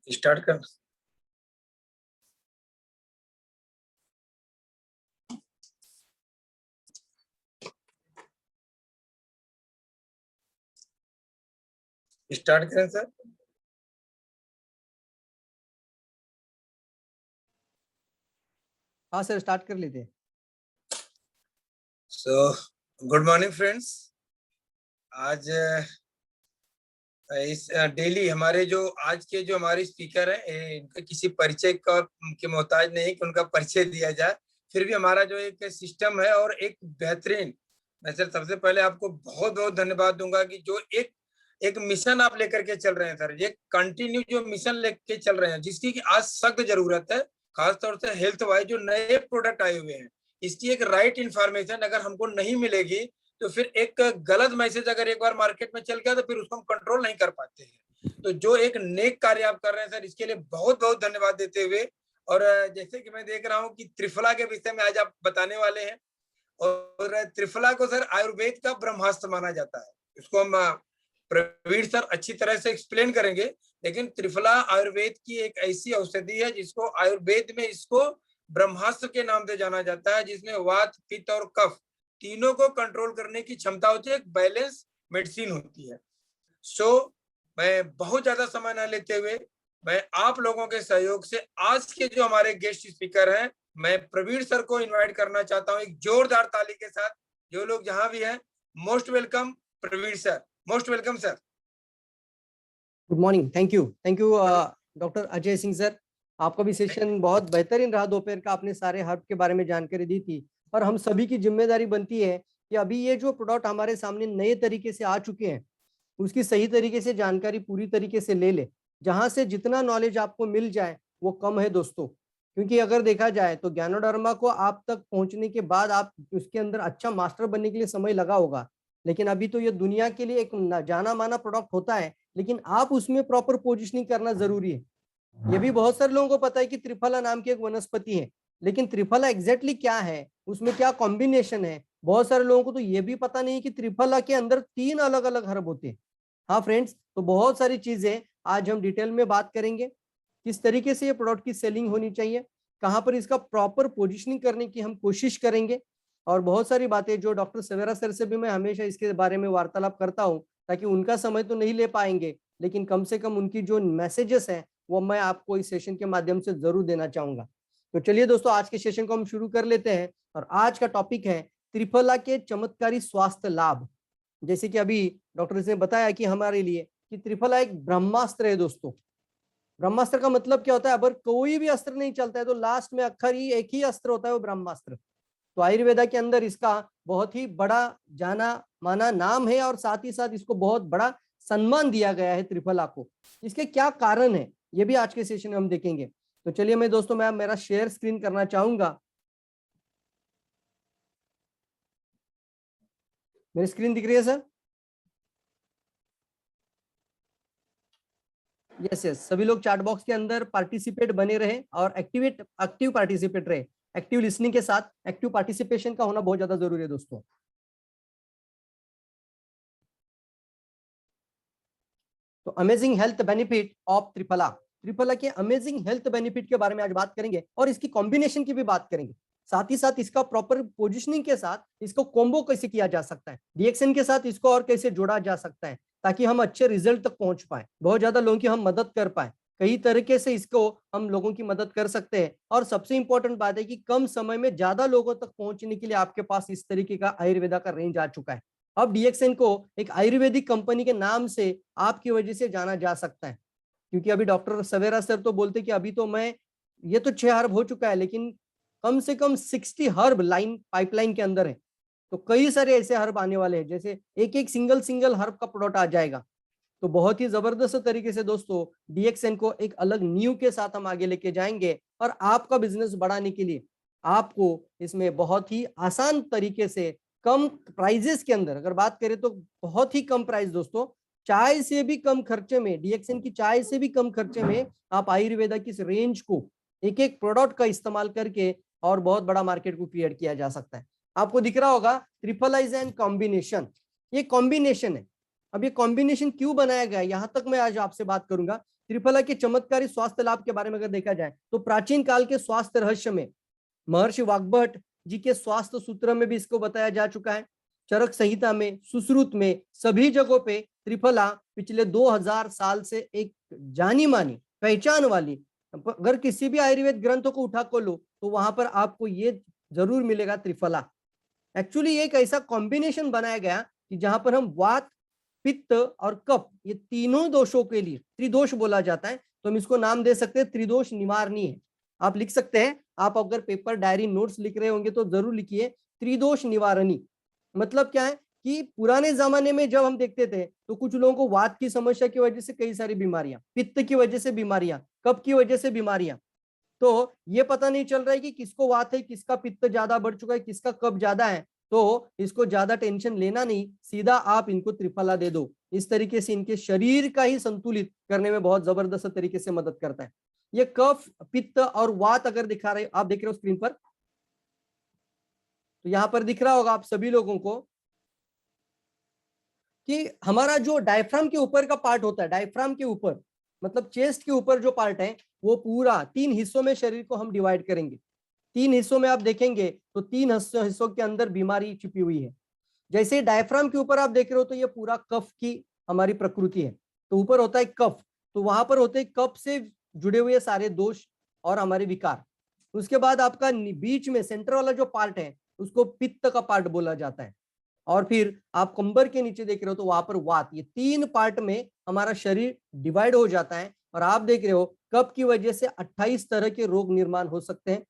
Start कर। Start करें sir. हाँ सर, स्टार्ट कर लेते हैं। So good morning friends. आज इस डेली हमारे जो आज के जो हमारे स्पीकर हैं इनका किसी परिचय का के मोहताज नहीं कि उनका परिचय दिया जाए। फिर भी हमारा जो एक सिस्टम है और एक बेहतरीन, मैं सर सबसे पहले आपको बहुत बहुत धन्यवाद दूंगा कि जो एक मिशन आप लेकर के चल रहे हैं सर, ये कंटिन्यू जो मिशन लेके चल रहे हैं जिसकी कि आज सख्त जरूरत है, खासतौर से हेल्थ वाइज जो नए प्रोडक्ट आए हुए हैं इसकी एक राइट इंफॉर्मेशन अगर हमको नहीं मिलेगी तो फिर एक गलत मैसेज अगर एक बार मार्केट में चल गया तो फिर उसको हम कंट्रोल नहीं कर पाते हैं। तो जो एक नेक कार्य आप कर रहे हैं सर, इसके लिए बहुत बहुत धन्यवाद देते हुए, और जैसे कि मैं देख रहा हूँ कि त्रिफला के विषय में आज आप बताने वाले हैं, और त्रिफला को सर आयुर्वेद का ब्रह्मास्त्र माना जाता है। इसको हम प्रवीण सर अच्छी तरह से एक्सप्लेन करेंगे, लेकिन त्रिफला आयुर्वेद की एक ऐसी औषधि है जिसको आयुर्वेद में इसको ब्रह्मास्त्र के नाम से जाना जाता है, जिसमें वात, पित्त और कफ तीनों को कंट्रोल करने की क्षमता होती है, एक बैलेंस मेडिसिन होती है। सो मैं बहुत ज्यादा समय न लेते हुए मैं आप लोगों के सहयोग से आज के जो हमारे गेस्ट स्पीकर हैं, मैं प्रवीण सर को इनवाइट करना चाहता हूं एक जोरदार ताली के साथ। जो लोग जहां भी हैं, most welcome Praveen sir, most welcome sir. Good morning, thank you doctor Ajay Singh sir. आपका भी सेशन बहुत बेहतरीन रहा दोपहर का। आपने सारे हर्ब के बारे में जानकारी दी थी, और हम सभी की जिम्मेदारी बनती है कि अभी ये जो प्रोडक्ट हमारे सामने नए तरीके से आ चुके हैं उसकी सही तरीके से जानकारी पूरी तरीके से ले ले। जहां से जितना नॉलेज आपको मिल जाए वो कम है दोस्तों, क्योंकि अगर देखा जाए तो ज्ञानोडर्मा को आप तक पहुंचने के बाद आप उसके अंदर अच्छा मास्टर बनने के लिए समय लगा होगा, लेकिन अभी तो ये दुनिया के लिए एक जाना माना प्रोडक्ट होता है, लेकिन आप उसमें प्रॉपर पोजिशनिंग करना जरूरी है। ये भी बहुत सारे लोगों को पता है कि त्रिफला नाम की एक वनस्पति है, लेकिन त्रिफला एग्जैक्टली क्या है, उसमें क्या कॉम्बिनेशन है, बहुत सारे लोगों को तो ये भी पता नहीं कि त्रिफला के अंदर 3 अलग अलग हर्ब होते हैं। हाँ फ्रेंड्स, तो बहुत सारी चीजें आज हम डिटेल में बात करेंगे। किस तरीके से ये प्रोडक्ट की सेलिंग होनी चाहिए, कहां पर इसका प्रॉपर पोजिशनिंग करने की हम कोशिश करेंगे, और बहुत सारी बातें जो डॉक्टर सवेरा सर से भी मैं हमेशा इसके बारे में वार्तालाप करता हूं, ताकि उनका समय तो नहीं ले पाएंगे लेकिन कम से कम उनकी जो मैसेजेस हैं वो मैं आपको इस सेशन के माध्यम से जरूर देना चाहूंगा। तो चलिए दोस्तों, आज के सेशन को हम शुरू कर लेते हैं, और आज का टॉपिक है त्रिफला के चमत्कारी स्वास्थ्य लाभ। जैसे कि अभी डॉक्टर ने बताया कि हमारे लिए कि त्रिफला एक ब्रह्मास्त्र है दोस्तों। ब्रह्मास्त्र का मतलब क्या होता है, अगर कोई भी अस्त्र नहीं चलता है तो लास्ट में अक्षर ही एक ही अस्त्र होता है, वो ब्रह्मास्त्र। तो आयुर्वेदा के अंदर इसका बहुत ही बड़ा जाना माना नाम है, और साथ ही साथ इसको बहुत बड़ा सम्मान दिया गया है त्रिफला को। इसके क्या कारण है ये भी आज के सेशन में हम देखेंगे। तो चलिए मैं दोस्तों, मैं मेरा शेयर स्क्रीन करना चाहूंगा। मेरी स्क्रीन दिख रही है सर? यस यस, सभी लोग चैट बॉक्स के अंदर पार्टिसिपेट बने रहे और एक्टिव पार्टिसिपेट रहे। एक्टिव लिसनिंग के साथ एक्टिव पार्टिसिपेशन का होना बहुत ज्यादा जरूरी है दोस्तों। तो amazing health benefit of triphala, triphala के अमेजिंग हेल्थ बेनिफिट के बारे में आज बात करेंगे, और इसकी कॉम्बिनेशन की भी बात करेंगे। साथ ही साथ इसका प्रॉपर पोजिशनिंग के साथ इसको कॉम्बो कैसे किया जा सकता है, डीएक्सएन के साथ इसको और कैसे जोड़ा जा सकता है, ताकि हम अच्छे रिजल्ट तक पहुंच पाए, बहुत ज्यादा लोगों की हम मदद कर पाए। कई तरीके से इसको हम लोगों की मदद कर सकते हैं, और सबसे इंपॉर्टेंट बात है कि कम समय में ज्यादा लोगों तक पहुंचने के लिए आपके पास इस तरीके का आयुर्वेदा का रेंज आ चुका है। अब डीएक्सएन को एक आयुर्वेदिक कंपनी के नाम से आपकी वजह से जाना जा सकता है, क्योंकि अभी डॉक्टर सवेरा सर तो बोलते कि अभी तो मैं, ये तो 6 हर्ब हो चुका है, लेकिन कम से कम 60 हर्ब लाइन पाइपलाइन के अंदर है। तो कई सारे ऐसे हर्ब आने वाले हैं, जैसे एक एक सिंगल हर्ब का प्रोडक्ट आ जाएगा। तो बहुत ही जबरदस्त तरीके से दोस्तों डीएक्सएन को एक अलग न्यू के साथ हम आगे लेके जाएंगे, और आपका बिजनेस बढ़ाने के लिए आपको इसमें बहुत ही आसान तरीके से कम प्राइजेस के अंदर, अगर बात करें तो बहुत ही कम प्राइस दोस्तों, चाय से भी कम खर्चे में, डीएक्सएन की चाय से भी कम खर्चे में आप आयुर्वेदा की इस रेंज को एक एक प्रोडक्ट का इस्तेमाल करके और बहुत बड़ा मार्केट को क्रिएट किया जा सकता है। आपको दिख रहा होगा त्रिफला इज एन कॉम्बिनेशन, ये कॉम्बिनेशन है। अब ये कॉम्बिनेशन क्यों बनाया गया, यहां तक मैं आज आपसे बात करूंगा। त्रिफला के चमत्कारी स्वास्थ्य लाभ के बारे में अगर देखा जाए तो प्राचीन काल के स्वास्थ्य रहस्य में महर्षि वाग्भट जी के स्वास्थ्य सूत्र में भी इसको बताया जा चुका है। चरक संहिता में, सुश्रुत में, सभी जगहों पे त्रिफला पिछले 2000 साल से एक जानी मानी पहचान वाली, अगर किसी भी आयुर्वेद ग्रंथों को उठा कर लो तो वहां पर आपको ये जरूर मिलेगा त्रिफला। एक्चुअली एक ऐसा कॉम्बिनेशन बनाया गया कि जहां पर हम वात, पित्त और कफ, ये तीनों दोषों के लिए, त्रिदोष बोला जाता है, तो हम इसको नाम दे सकते हैं त्रिदोष निवारणी है। आप लिख सकते हैं, आप अगर पेपर डायरी नोट्स लिख रहे होंगे तो जरूर लिखिए त्रिदोष निवारणी। मतलब क्या है कि पुराने जमाने में जब हम देखते थे तो कुछ लोगों को वात की समस्या की वजह से कई सारी बीमारियां, पित्त की वजह से बीमारियां, कफ की वजह से बीमारियां, तो ये पता नहीं चल रहा है कि किसको वात है, किसका पित्त ज्यादा बढ़ चुका है, किसका कफ ज्यादा है, तो इसको ज्यादा टेंशन लेना नहीं, सीधा आप इनको त्रिफला दे दो। इस तरीके से इनके शरीर का ही संतुलित करने में बहुत जबरदस्त तरीके से मदद करता है। ये कफ, पित्त और वात अगर दिखा रहे, आप देख रहे हो स्क्रीन पर, तो यहां पर दिख रहा होगा आप सभी लोगों को कि हमारा जो डायफ्राम के ऊपर का पार्ट होता है, डायफ्राम के ऊपर मतलब चेस्ट के ऊपर जो पार्ट है, वो पूरा 3 हिस्सों में शरीर को हम डिवाइड करेंगे। 3 हिस्सों में आप देखेंगे तो 3 हिस्सों के अंदर बीमारी छिपी हुई है। जैसे डायफ्राम के ऊपर आप देख रहे हो तो ये पूरा कफ की हमारी प्रकृति है, तो ऊपर होता है कफ, तो वहां पर होते हैं कफ से जुड़े हुए सारे दोष और हमारे विकार। उसके बाद आपका बीच में सेंटर वाला जो पार्ट है उसको पित्त का पार्ट बोला जाता है, और फिर आप कंबर के नीचे देख रहे हो तो वहां पर वात। ये 3 पार्ट में हमारा शरीर डिवाइड हो जाता है, और आप देख रहे हो कफ की वजह से 28 तरह के रोग निर्माण हो सकते हैं,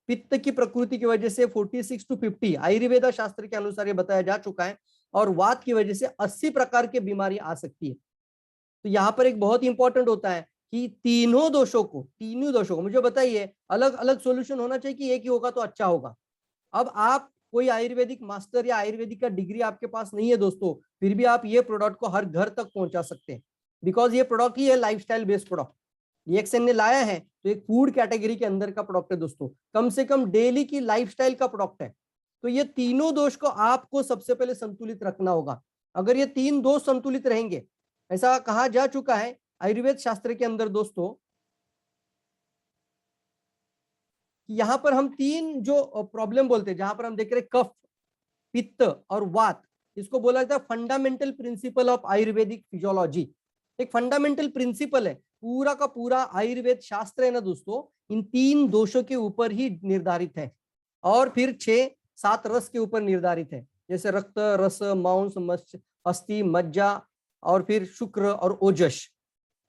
पित्त की प्रकृति की वजह से 46 to 50 आयुर्वेद शास्त्र के अनुसार ये बताया जा चुका है, और वात की वजह से 80 प्रकार की बीमारी आ सकती है। तो यहाँ पर एक बहुत इंपॉर्टेंट होता है कि तीनों दोषों को मुझे बताइए, अलग अलग सॉल्यूशन होना चाहिए कि एक ही होगा तो अच्छा होगा। अब आप कोई आयुर्वेदिक मास्टर या आयुर्वेदिक का डिग्री आपके पास नहीं है दोस्तों, फिर भी आप ये प्रोडक्ट को हर घर तक पहुंचा सकते हैं, बिकॉज ये प्रोडक्ट ही है लाइफस्टाइल बेस्ड प्रोडक्ट। रिएक्शन ने लाया है तो एक फूड कैटेगरी के अंदर का प्रोडक्ट है दोस्तों, कम से कम डेली की लाइफस्टाइल का प्रोडक्ट है। तो ये तीनों दोष को आपको सबसे पहले संतुलित रखना होगा। अगर ये 3 दोष संतुलित रहेंगे, ऐसा कहा जा चुका है आयुर्वेद शास्त्र के अंदर दोस्तों, यहां पर हम 3 जो प्रॉब्लम बोलते हैं, जहां पर हम देख रहे हैं कफ, पित्त और वात, इसको बोला जाता है fundamental principle of Ayurvedic physiology. एक फंडामेंटल प्रिंसिपल है, पूरा का पूरा आयुर्वेद शास्त्र है ना दोस्तों, इन 3 दोषों के ऊपर ही निर्धारित है, और फिर 6-7 रस के ऊपर निर्धारित है, जैसे रक्त, रस, मांस, मत्स्य, अस्थि, मज्जा और फिर शुक्र और ओजस।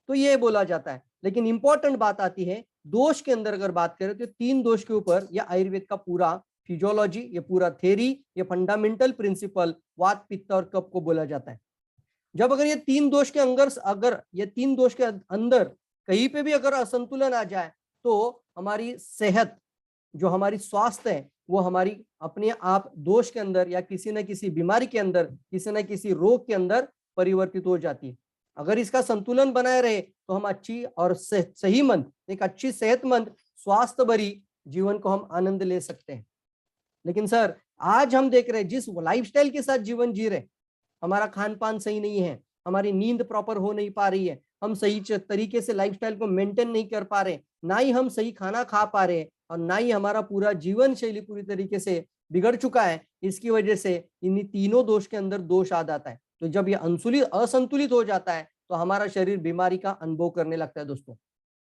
तो ये बोला जाता है, लेकिन इंपॉर्टेंट बात आती है दोष के अंदर अगर बात करें तो 3 दोष के ऊपर यह आयुर्वेद का पूरा फिजियोलॉजी, ये पूरा थ्योरी, ये फंडामेंटल प्रिंसिपल वात, पित्त और कफ को बोला जाता है। जब अगर ये 3 दोष के अंदर, अगर ये 3 दोष के अंदर कहीं पे भी अगर असंतुलन आ जाए तो हमारी सेहत, जो हमारी स्वास्थ्य है, वो हमारी अपने आप दोष के अंदर या किसी न किसी बीमारी के अंदर, किसी न किसी रोग के अंदर परिवर्तित हो जाती है। अगर इसका संतुलन बनाए रहे तो हम अच्छी और सही मंद, एक अच्छी सेहतमंद स्वास्थ्य भरी जीवन को हम आनंद ले सकते हैं। लेकिन सर आज हम देख रहे हैं जिस लाइफस्टाइल के साथ जीवन जी रहे, हमारा खान पान सही नहीं है, हमारी नींद प्रॉपर हो नहीं पा रही है, हम सही तरीके से लाइफस्टाइल को मेंटेन नहीं कर पा रहे, ना ही हम सही खाना खा पा रहे, और ना ही हमारा पूरा जीवन शैली पूरी तरीके से बिगड़ चुका है। इसकी वजह से इन तीनों दोष के अंदर दोष आ जाता है। तो जब ये असंतुलित हो जाता है तो हमारा शरीर बीमारी का अनुभव करने लगता है दोस्तों।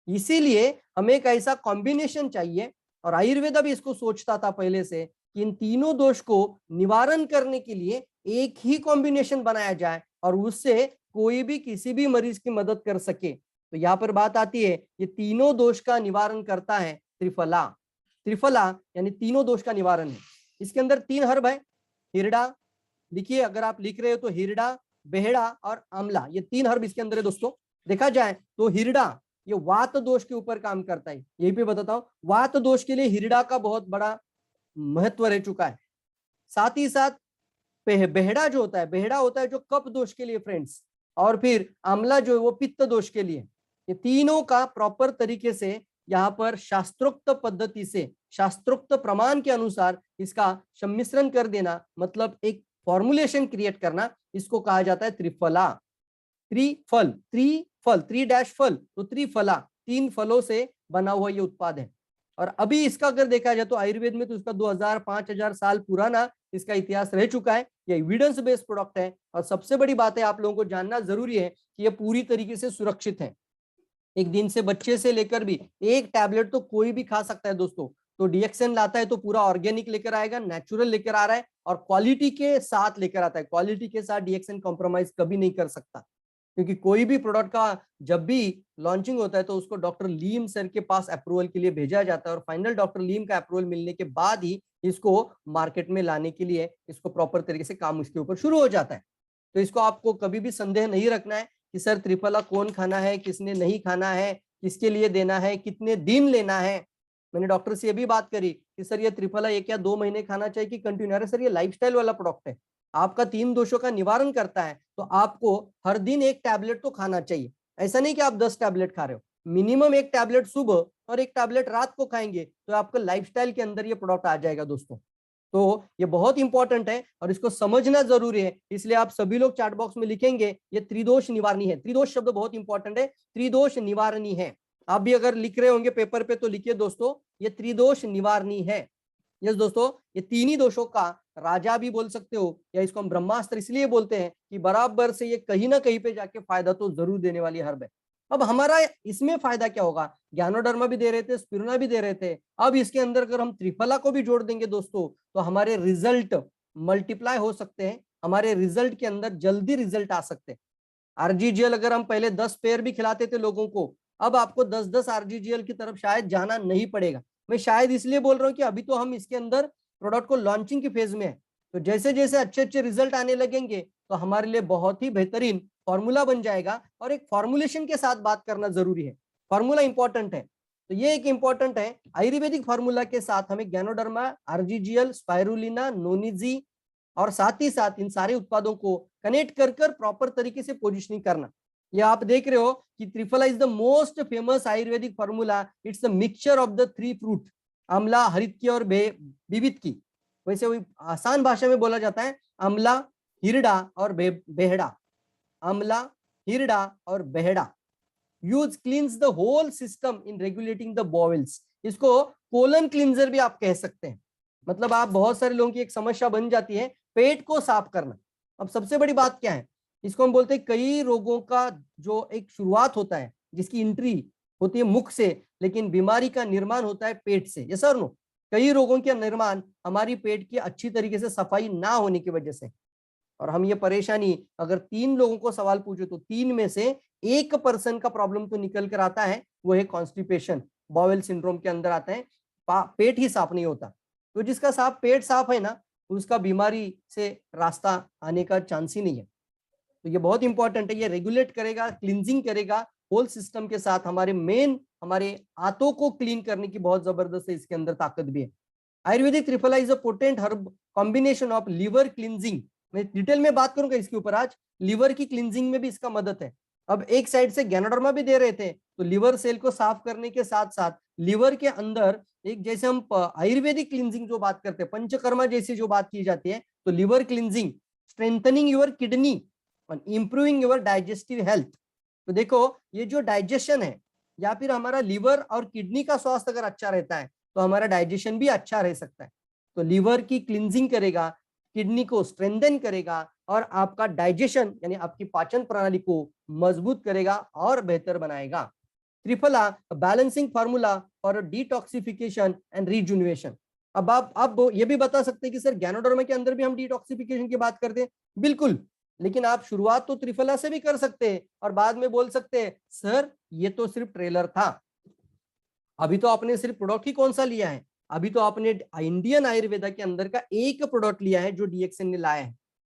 इसीलिए हमें एक ऐसा कॉम्बिनेशन चाहिए, और आयुर्वेद भी इसको सोचता था पहले से कि इन तीनों दोष को निवारण करने के लिए एक ही कॉम्बिनेशन बनाया जाए और उससे कोई भी किसी भी मरीज की मदद कर सके। तो यहाँ पर बात आती है, ये तीनों दोष का निवारण करता है त्रिफला। त्रिफला यानी तीनों दोष का निवारण है। इसके अंदर 3 हर्ब है, हिरडा, लिखिए अगर आप लिख रहे हो तो हिरडा, बेहड़ा और आंवला, ये 3 हर्ब इसके अंदर है दोस्तों। देखा जाए तो हिरडा ये वात दोष के ऊपर काम करता है, यही पे बताता हूं, वात दोष के लिए हिरडा का बहुत बड़ा महत्व रह चुका है। साथ ही साथ बेहड़ा जो होता है, बेहड़ा होता है जो कफ दोष के लिए फ्रेंड्स, और फिर आंवला जो है वो पित्त दोष के लिए। ये तीनों का प्रॉपर तरीके से यहाँ पर शास्त्रोक्त पद्धति से, शास्त्रोक्त प्रमाण के अनुसार इसका सम्मिश्रण कर देना, मतलब एक फॉर्मुलेशन क्रिएट करना, इसको कहा जाता है त्रिफला। त्रिफल, त्रिफल, 3 फल तो त्रिफला, 3 फलों से बना हुआ ये उत्पाद है। और अभी इसका अगर देखा जाए तो आयुर्वेद में तो इसका 2000-5000 साल पुराना इसका इतिहास रह चुका है। ये एविडेंस बेस्ड प्रोडक्ट है और सबसे बड़ी बात है, आप लोगों को जानना जरूरी है कि ये पूरी तरीके से सुरक्षित है। एक दिन से बच्चे से लेकर भी एक टैबलेट तो कोई भी खा सकता है दोस्तों। तो डीएक्सन लाता है तो पूरा ऑर्गेनिक लेकर आएगा, नेचुरल लेकर आ रहा है और क्वालिटी के साथ लेकर आता है। क्वालिटी के साथ डीएक्सन कॉम्प्रोमाइज कभी नहीं कर सकता, क्योंकि कोई भी प्रोडक्ट का जब भी लॉन्चिंग होता है तो उसको डॉक्टर लीम सर के पास अप्रूवल के लिए भेजा जाता है और फाइनल डॉक्टर लीम का अप्रूवल मिलने के बाद ही इसको मार्केट में लाने के लिए इसको प्रॉपर तरीके से काम उसके ऊपर शुरू हो जाता है। तो इसको आपको कभी भी संदेह नहीं रखना है कि सर त्रिफला कौन खाना है, किसने नहीं खाना है, किसके लिए देना है, कितने दिन लेना है। मैंने डॉक्टर से ये भी बात करी कि सर ये त्रिफला 1 या 2 महीने खाना चाहिए कि कंटिन्यू। अरे सर ये लाइफस्टाइल वाला प्रोडक्ट है, आपका 3 दोषों का निवारण करता है, तो आपको हर दिन 1 टैबलेट तो खाना चाहिए। ऐसा नहीं कि आप 10 टैबलेट खा रहे हो, मिनिमम 1 टैबलेट सुबह और 1 टैबलेट रात को खाएंगे तो आपका लाइफस्टाइल के अंदर ये प्रोडक्ट आ जाएगा दोस्तों। तो ये बहुत इंपॉर्टेंट है और इसको समझना जरूरी है। इसलिए आप सभी लोग चैट बॉक्स में लिखेंगे ये त्रिदोष निवारणी है। त्रिदोष शब्द बहुत इंपॉर्टेंट है, त्रिदोष निवारणी है। आप भी अगर लिख रहे होंगे पेपर पे तो लिखिए दोस्तों ये त्रिदोष निवारणी है। यस दोस्तों, ये 3 ही दोषों का राजा भी बोल सकते हो, या इसको हम ब्रह्मास्त्र इसलिए बोलते हैं कि बराबर से ये कहीं ना कहीं पे जाके फायदा तो जरूर देने वाली हर्ब है। अब हमारा इसमें फायदा क्या होगा, ज्ञानोडर्मा भी दे रहे थे, स्पिरुलिना भी दे रहे थे, अब इसके अंदर अगर हम त्रिफला को भी जोड़ देंगे दोस्तों तो हमारे रिजल्ट मल्टीप्लाई हो सकते हैं, हमारे रिजल्ट के अंदर जल्दी रिजल्ट आ सकते हैं। आरजीजीएल अगर हम पहले 10 पेयर भी खिलाते थे लोगों को, अब आपको 10-10 आरजीजीएल की तरफ शायद जाना नहीं पड़ेगा। मैं शायद इसलिए बोल रहा हूँ कि अभी तो हम इसके अंदर प्रोडक्ट को लॉन्चिंग की फेज में है, तो जैसे जैसे अच्छे अच्छे रिजल्ट आने लगेंगे तो हमारे लिए बहुत ही बेहतरीन फॉर्मूला बन जाएगा। और एक फॉर्मुलेशन के साथ बात करना जरूरी है, फॉर्मूला इंपॉर्टेंट है। तो ये एक इंपॉर्टेंट है, आयुर्वेदिक फॉर्मूला के साथ हमें ज्ञानोडर्मा, आरजीजीएल, स्पाइरुलिना, नोनिजी और साथ ही साथ इन सारे उत्पादों को कनेक्ट कर कर प्रॉपर तरीके से पोजिशनिंग करना। ये आप देख रहे हो कि triphala is the most famous Ayurvedic formula. It's the mixture of the 3 fruit, आंवला, हरितकी और विविधकी। वैसे वही आसान भाषा में बोला जाता है आंवला, हिरडा और बेहड़ा। आंवला, हिरडा और बेहड़ा use cleanse the whole system in regulating the bowels. इसको कोलन क्लींजर भी आप कह सकते हैं। मतलब आप बहुत सारे लोगों की एक समस्या बन जाती है पेट को साफ करना। अब सबसे बड़ी बात क्या है, इसको हम बोलते हैं कई रोगों का जो एक शुरुआत होता है, जिसकी एंट्री होती है मुख से, लेकिन बीमारी का निर्माण होता है पेट से। यस और नो? कई रोगों के निर्माण हमारी पेट की अच्छी तरीके से सफाई ना होने की वजह से। और हम ये परेशानी अगर 3 लोगों को सवाल पूछे तो 3 में से 1% का प्रॉब्लम तो निकल कर आता है, वो है कॉन्स्टिपेशन, बॉवेल सिंड्रोम के अंदर आता है, पेट ही साफ नहीं होता। तो जिसका पेट साफ है ना, उसका बीमारी से रास्ता आने का चांस ही नहीं है। तो ये बहुत इंपॉर्टेंट है, ये रेगुलेट करेगा, क्लींजिंग करेगा होल सिस्टम के साथ। हमारे आंतों को क्लीन करने की बहुत जबरदस्त है इसके अंदर ताकत भी है। Ayurvedic triphala is a potent herb combination of liver cleansing. मैं डिटेल में बात करूंगा इसके ऊपर आज, लिवर की क्लींजिंग में भी इसका मदद है। अब एक साइड से ज्ञानोडर्मा भी दे रहे थे, तो लिवर सेल को साफ करने के साथ साथ लिवर के अंदर एक, जैसे हम आयुर्वेदिक क्लींजिंग जो बात करते हैं, पंचकर्मा जैसी जो बात की जाती है, तो liver cleansing, strengthening your kidney और इंप्रूविंग योर डाइजेस्टिव हेल्थ। तो देखो ये जो डाइजेशन है, या फिर हमारा लिवर और किडनी का स्वास्थ्य अगर अच्छा रहता है तो हमारा डाइजेशन भी अच्छा रह सकता है। तो लिवर की क्लींजिंग करेगा, किडनी को स्ट्रेंथन करेगा और आपका डाइजेशन यानी आपकी पाचन प्रणाली को मजबूत करेगा और बेहतर बनाएगा। Triphala balancing formula for detoxification and rejuvenation. अब आप ये भी बता सकते हैं कि सर ज्ञानोडर्मा के अंदर भी हम डिटॉक्सिफिकेशन की बात करते हैं, बिल्कुल, लेकिन आप शुरुआत तो त्रिफला से भी कर सकते हैं और बाद में बोल सकते हैं सर ये तो सिर्फ ट्रेलर था, अभी तो आपने सिर्फ प्रोडक्ट ही कौन सा लिया है, अभी तो आपने इंडियन आयुर्वेदा के अंदर का एक प्रोडक्ट लिया है जो डीएक्सन ने लाया है।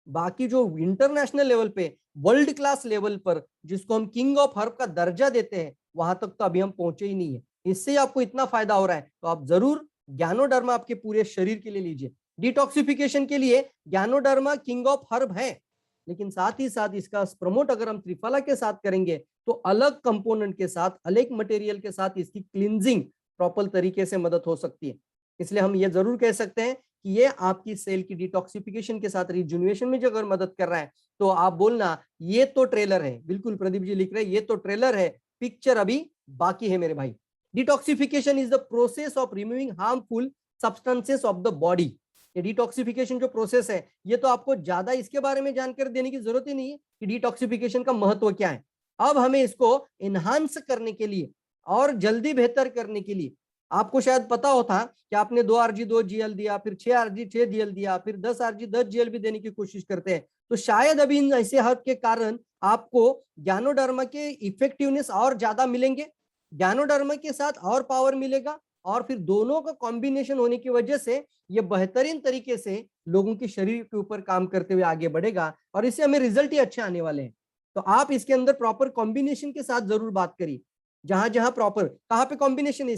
बाकी जो इंटरनेशनल लेवल पे, वर्ल्ड क्लास लेवल पर, जिसको हम किंग ऑफ हर्ब का दर्जा देते हैं, वहां तक तो अभी हम पहुंचे ही नहीं है। इससे आपको इतना फायदा हो रहा है तो आप जरूर ज्ञानोडर्मा आपके पूरे शरीर के लिए लीजिए। डिटॉक्सिफिकेशन के लिए ज्ञानोडर्मा किंग ऑफ हर्ब है, लेकिन साथ ही साथ इसका प्रमोट अगर हम त्रिफला के साथ करेंगे तो अलग कंपोनेंट के साथ, अलग मटेरियल के साथ इसकी क्लींजिंग प्रॉपर तरीके से मदद हो सकती है। इसलिए हम ये जरूर कह सकते हैं कि ये आपकी सेल की डिटॉक्सिफिकेशन के साथ रिजुविनेशन में जो अगर मदद कर रहा है, तो आप बोलना ये तो ट्रेलर है। बिल्कुल प्रदीप जी लिख रहे हैं ये तो ट्रेलर है, पिक्चर अभी बाकी है मेरे भाई। Detoxification is the process of removing harmful substances of the body. ये डिटॉक्सिफिकेशन जो प्रोसेस है, ये तो आपको ज्यादा इसके बारे में जानकारी देने की जरूरत ही नहीं है कि डिटॉक्सिफिकेशन का महत्व क्या है। अब हमें इसको एनहांस करने के लिए और जल्दी बेहतर करने के लिए, आपको शायद पता होता कि आपने 2 RG 2 GL दिया, फिर 6 RG 6 GL दिया, फिर 10 RG 10 GL भी देने की कोशिश करते हैं, तो शायद अभी इन ऐसे हर्ब के कारण आपको ज्ञानोडर्मा के इफेक्टिवनेस और ज्यादा मिलेंगे, ज्ञानोडर्मा के साथ और पावर मिलेगा, और फिर दोनों का कॉम्बिनेशन होने की वजह से ये बेहतरीन तरीके से लोगों के शरीर के ऊपर काम करते हुए आगे बढ़ेगा, और इससे हमें रिजल्ट ही अच्छे आने वाले हैं। तो आप इसके अंदर प्रॉपर कॉम्बिनेशन के साथ जरूर बात करिए, जहां जहां प्रॉपर, कहां पे कॉम्बिनेशन है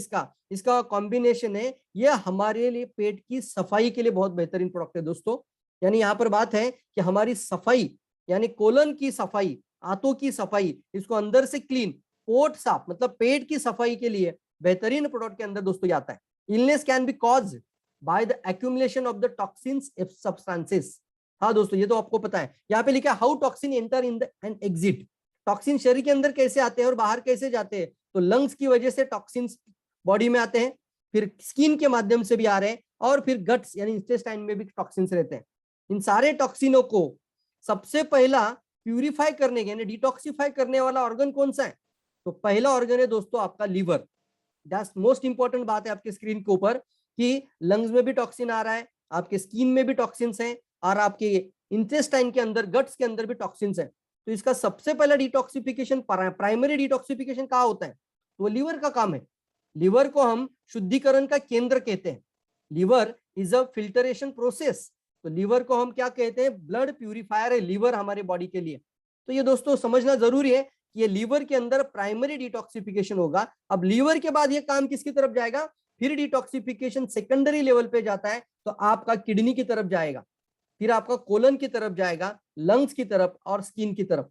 इसका कॉम्बिनेशन है, ये हमारे लिए पेट की सफाई के लिए बहुत बेहतरीन प्रोडक्ट है दोस्तों। यानी यहाँ पर बात है कि हमारी सफाई, यानी कोलन की सफाई, आंतों की सफाई, इसको अंदर से क्लीन, पोट साफ, मतलब पेट की सफाई के लिए बेहतरीन प्रोडक्ट के अंदर दोस्तों आता है। Illness can be caused by the accumulation of the toxins substances. हाँ दोस्तों, ये तो आपको पता है। यहाँ पे लिखा है how toxin enter in the end exit. Toxin शरीर के अंदर कैसे आते हैं और बाहर कैसे जाते हैं, तो लंग्स की वजह से टॉक्सिन्स बॉडी में आते हैं, फिर स्किन के माध्यम से भी आ रहे हैं, और फिर गट्स यानी इंटेस्टाइन में भी टॉक्सिन्स रहते हैं। इन सारे टॉक्सिनों को सबसे पहला प्यूरिफाई करने के, यानी डिटॉक्सिफाई करने वाला ऑर्गन कौन सा है, तो पहला ऑर्गन है दोस्तों आपका लीवर। दैट्स मोस्ट इंपॉर्टेंट बात है आपके स्क्रीन के ऊपर, कि लंग्स में भी टॉक्सिन आ रहा है, आपके स्किन में भी टॉक्सिन्स हैं, और आपके इंटेस्टाइन के अंदर, गट्स के अंदर भी टॉक्सिन्स हैं। तो इसका सबसे पहला डिटॉक्सिफिकेशन, प्राइमरी डिटॉक्सिफिकेशन कहाँ होता है, तो वो लीवर का काम है। लीवर को हम शुद्धिकरण का केंद्र कहते हैं। Liver is a filtration process. तो लीवर को हम क्या कहते हैं, ब्लड प्यूरिफायर है लीवर हमारे बॉडी के लिए। तो ये दोस्तों समझना जरूरी है कि ये लीवर के अंदर प्राइमरी डिटॉक्सिफिकेशन होगा। अब लीवर के बाद ये काम किसकी तरफ जाएगा, फिर डिटॉक्सिफिकेशन सेकेंडरी लेवल पे जाता है, तो आपका किडनी की तरफ जाएगा, फिर आपका कोलन की तरफ जाएगा, लंग्स की तरफ और स्किन की तरफ।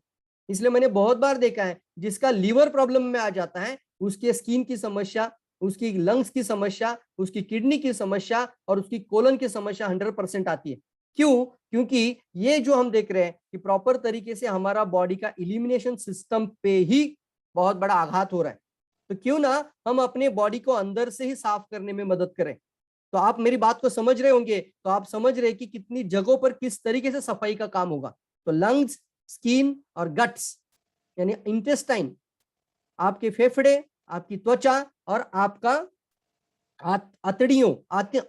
इसलिए मैंने बहुत बार देखा है जिसका लीवर प्रॉब्लम में आ जाता है, उसके स्किन की समस्या, उसकी लंग्स की समस्या, उसकी किडनी की समस्या और उसकी कोलन की समस्या 100% आती है। क्यों? क्योंकि ये जो हम देख रहे हैं कि प्रॉपर तरीके से हमारा बॉडी का इलिमिनेशन सिस्टम पे ही बहुत बड़ा आघात हो रहा है। तो क्यों ना हम अपने बॉडी को अंदर से ही साफ करने में मदद करें। तो आप मेरी बात को समझ रहे होंगे, तो आप समझ रहे कि कितनी जगहों पर किस तरीके से सफाई का काम होगा। तो लंग्स, स्किन और गट्स यानी इंटेस्टाइन, आपके फेफड़े, आपकी त्वचा और आपका आंतड़ियों,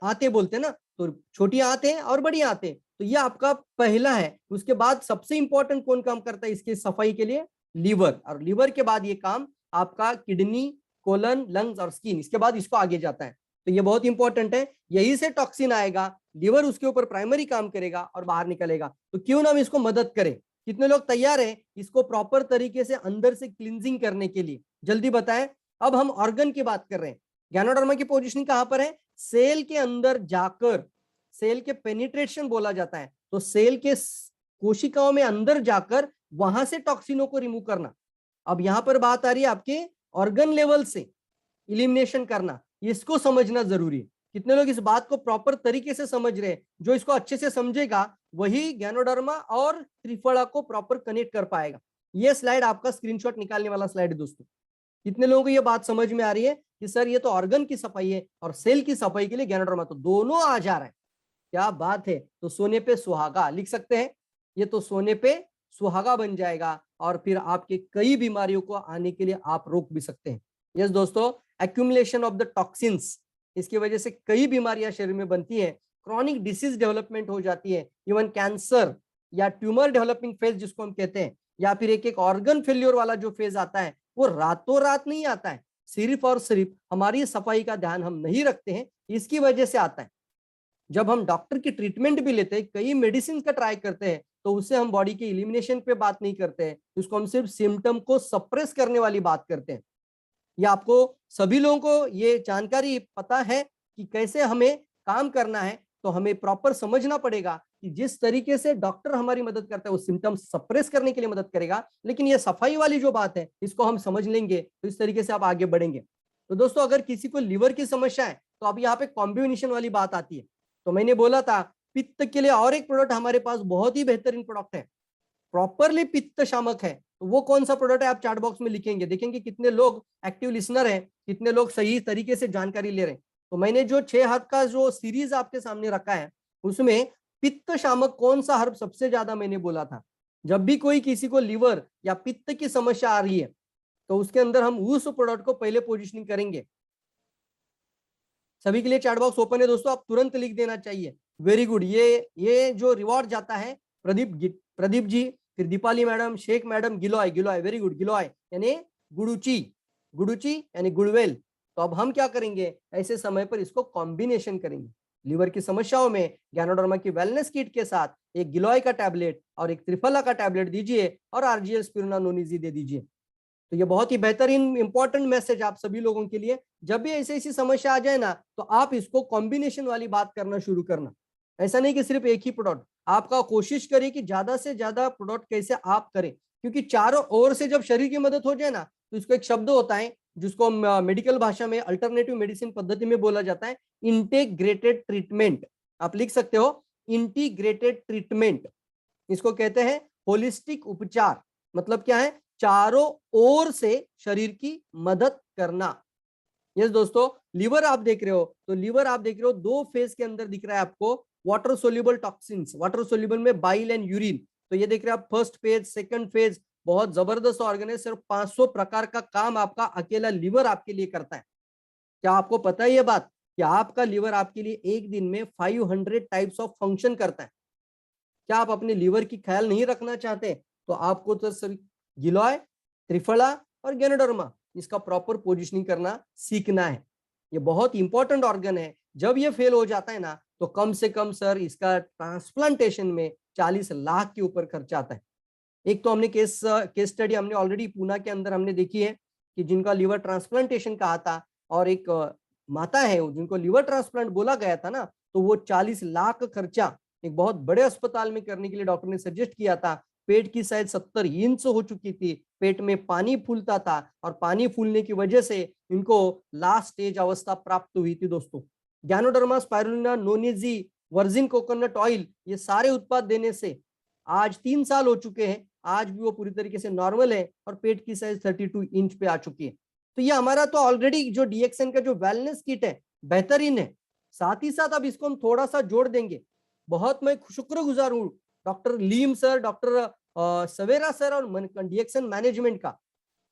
आते बोलते हैं ना, तो छोटी आंतें हैं और बड़ी आंतें, तो ये आपका पहला है। उसके बाद सबसे इंपॉर्टेंट कौन काम करता है इसके सफाई के लिए, लीवर। और लीवर के बाद ये काम आपका किडनी, कोलन, लंग्स और स्किन, इसके बाद इसको आगे जाता है। तो ये बहुत इंपॉर्टेंट है, यही से टॉक्सिन आएगा, लीवर उसके ऊपर प्राइमरी काम करेगा और बाहर निकलेगा। तो क्यों ना हम इसको मदद करें। कितने लोग तैयार हैं इसको प्रॉपर तरीके से अंदर से क्लींजिंग करने के लिए, जल्दी बताएं। अब हम ऑर्गन की बात कर रहे हैं। ज्ञानोडर्मा की पोजीशनिंग कहां पर है, सेल के अंदर जाकर, सेल के पेनिट्रेशन बोला जाता है, तो सेल के कोशिकाओं में अंदर जाकर वहां से टॉक्सिनों को रिमूव करना। अब यहां पर बात आ रही है आपके ऑर्गन लेवल से इलिमिनेशन करना, इसको समझना जरूरी है। कितने लोग इस बात को प्रॉपर तरीके से समझ रहे हैं, जो इसको अच्छे से समझेगा वही ज्ञानोडर्मा और त्रिफला को प्रॉपर कनेक्ट कर पाएगा। ये स्लाइड आपका स्क्रीनशॉट निकालने वाला स्लाइड है दोस्तों। कितने लोगों को ये बात समझ में आ रही है कि सर ये तो ऑर्गन की सफाई है और सेल की सफाई के लिए ज्ञानोडर्मा, तो दोनों आ जा रहा है, क्या बात है। तो सोने पे सुहागा लिख सकते हैं, ये तो सोने पे सुहागा बन जाएगा और फिर आपके कई बीमारियों को आने के लिए आप रोक भी सकते हैं। यस दोस्तों, एक्यूमुलेशन ऑफ द टॉक्सिन्स, इसकी वजह से कई बीमारियां शरीर में बनती है, क्रॉनिक डिसीज डेवलपमेंट हो जाती है, इवन कैंसर या ट्यूमर डेवलपिंग फेज जिसको हम कहते हैं, या फिर एक ऑर्गन फेल्योर वाला जो फेज आता है, वो रातों रात नहीं आता है, सिर्फ और सिर्फ हमारी सफाई का ध्यान हम नहीं रखते हैं, इसकी वजह से आता है। जब हम डॉक्टर की ट्रीटमेंट भी लेते हैं, कई मेडिसिन का ट्राई करते हैं, तो उससे हम बॉडी के इलिमिनेशन पे बात नहीं करते हैं, उसको हम सिर्फ सिम्टम को सप्रेस करने वाली बात करते हैं। ये आपको सभी लोगों को ये जानकारी पता है कि कैसे हमें काम करना है, तो हमें प्रॉपर समझना पड़ेगा कि जिस तरीके से डॉक्टर हमारी मदद करता है वो सिम्टम सप्रेस करने के लिए मदद करेगा, लेकिन ये सफाई वाली जो बात है इसको हम समझ लेंगे तो इस तरीके से आप आगे बढ़ेंगे। तो दोस्तों, अगर किसी को लीवर की समस्या है तो अब यहाँ पे कॉम्बिनेशन वाली बात आती है। तो मैंने बोला था पित्त के लिए और एक प्रोडक्ट हमारे पास बहुत ही बेहतरीन प्रोडक्ट है, प्रॉपरली पित्त शामक है। तो वो कौन सा प्रोडक्ट है आप चैट बॉक्स में लिखेंगे, देखेंगे कितने लोग एक्टिव लिसनर हैं, कितने लोग सही तरीके से जानकारी ले रहे हैं। तो मैंने जो 6 हर्ब का जो सीरीज आपके सामने रखा है उसमें पित्त शामक कौन सा हर्ब सबसे ज्यादा मैंने बोला था। जब भी कोई किसी को लीवर या पित्त की समस्या आ रही है तो उसके अंदर हम उस प्रोडक्ट को पहले पोजिशनिंग करेंगे। सभी के लिए चैट बॉक्स ओपन है दोस्तों, आप तुरंत लिख देना चाहिए। वेरी गुड, ये जो रिवॉर्ड जाता है प्रदीप जी, फिर दीपाली मैडम, शेख मैडम, गिलोय गिलोय, वेरी गुड, गिलोय यानी गुडुची यानी गुड़वेल। तो अब हम क्या करेंगे, ऐसे समय पर इसको कॉम्बिनेशन करेंगे। लीवर की समस्याओं में गैनोडर्मा की वेलनेस किट के साथ एक गिलोय का टैबलेट और एक त्रिफला का टैबलेट दीजिए और आरजीएल स्पिरुलिना नोनीजी दे दीजिए। तो ये बहुत ही बेहतरीन इंपॉर्टेंट मैसेज आप सभी लोगों के लिए। जब भी ऐसी समस्या आ जाए ना तो आप इसको कॉम्बिनेशन वाली बात करना शुरू करना। ऐसा नहीं कि सिर्फ एक ही प्रोडक्ट, आपका कोशिश करिए कि ज्यादा से ज्यादा प्रोडक्ट कैसे आप करें, क्योंकि चारों ओर से जब शरीर की मदद हो जाए ना तो इसको एक शब्द होता है जिसको मेडिकल भाषा में अल्टरनेटिव मेडिसिन पद्धति में बोला जाता है इंटीग्रेटेड ट्रीटमेंट। आप लिख सकते हो इंटीग्रेटेड ट्रीटमेंट, इसको कहते हैं होलिस्टिक उपचार। मतलब क्या है, चारों ओर से शरीर की मदद करना। यस दोस्तों, लीवर आप देख रहे हो तो लीवर आप देख रहे हो 2 फेज के अंदर दिख रहा है आपको, water soluble toxins, water soluble में बाइल एंड यूरिन। तो ये देख रहे हैं आप फर्स्ट फेज, सेकंड फेज, बहुत जबरदस्त ऑर्गन है। सिर्फ 500 प्रकार का काम आपका अकेला लीवर आपके लिए करता है। क्या आपको पता है ये बात कि आपका लीवर आपके लिए एक दिन में 500 टाइप्स ऑफ फंक्शन करता है। क्या आप अपने लीवर की ख्याल नहीं रखना चाहते तो आपको तो सिर्फ गिलोय, त्रिफला और गैनोडर्मा इसका प्रॉपर पोजीशनिंग करना सीखना है। ये बहुत इंपॉर्टेंट ऑर्गन है। जब ये फेल हो जाता है ना तो कम से कम सर इसका ट्रांसप्लांटेशन में 40 लाख के ऊपर खर्चा आता है। एक तो हमने केस स्टडी हमने ऑलरेडी पूना के अंदर हमने देखी है कि जिनका लीवर ट्रांसप्लांटेशन कहा था और एक माता है जिनको लीवर ट्रांसप्लांट बोला गया था ना, तो वो 40 लाख खर्चा एक बहुत बड़े अस्पताल में करने के लिए डॉक्टर ने सजेस्ट किया था। पेट की साइज 70 इंच हो चुकी थी, पेट में पानी फूलता था और पानी फूलने की वजह से इनको लास्ट स्टेज अवस्था प्राप्त हुई थी। दोस्तों गैनोडर्मा स्पाइरुलिना नोनीजी वर्जिन कोकोनट ऑयल ये सारे उत्पाद देने से आज 3 साल हो चुके हैं, आज भी वो पूरी तरीके से नॉर्मल है और पेट की साइज 32 इंच पे आ चुकी है। तो ये हमारा तो ऑलरेडी जो डीएक्सएन का जो वेलनेस किट है बेहतरीन है। साथ ही साथ अब इसको हम थोड़ा सा जोड़ देंगे। बहुत मैं शुक्रगुजार हूँ डॉक्टर लीम सर, डॉक्टर सवेरा सर और डीएक्सएन मैनेजमेंट का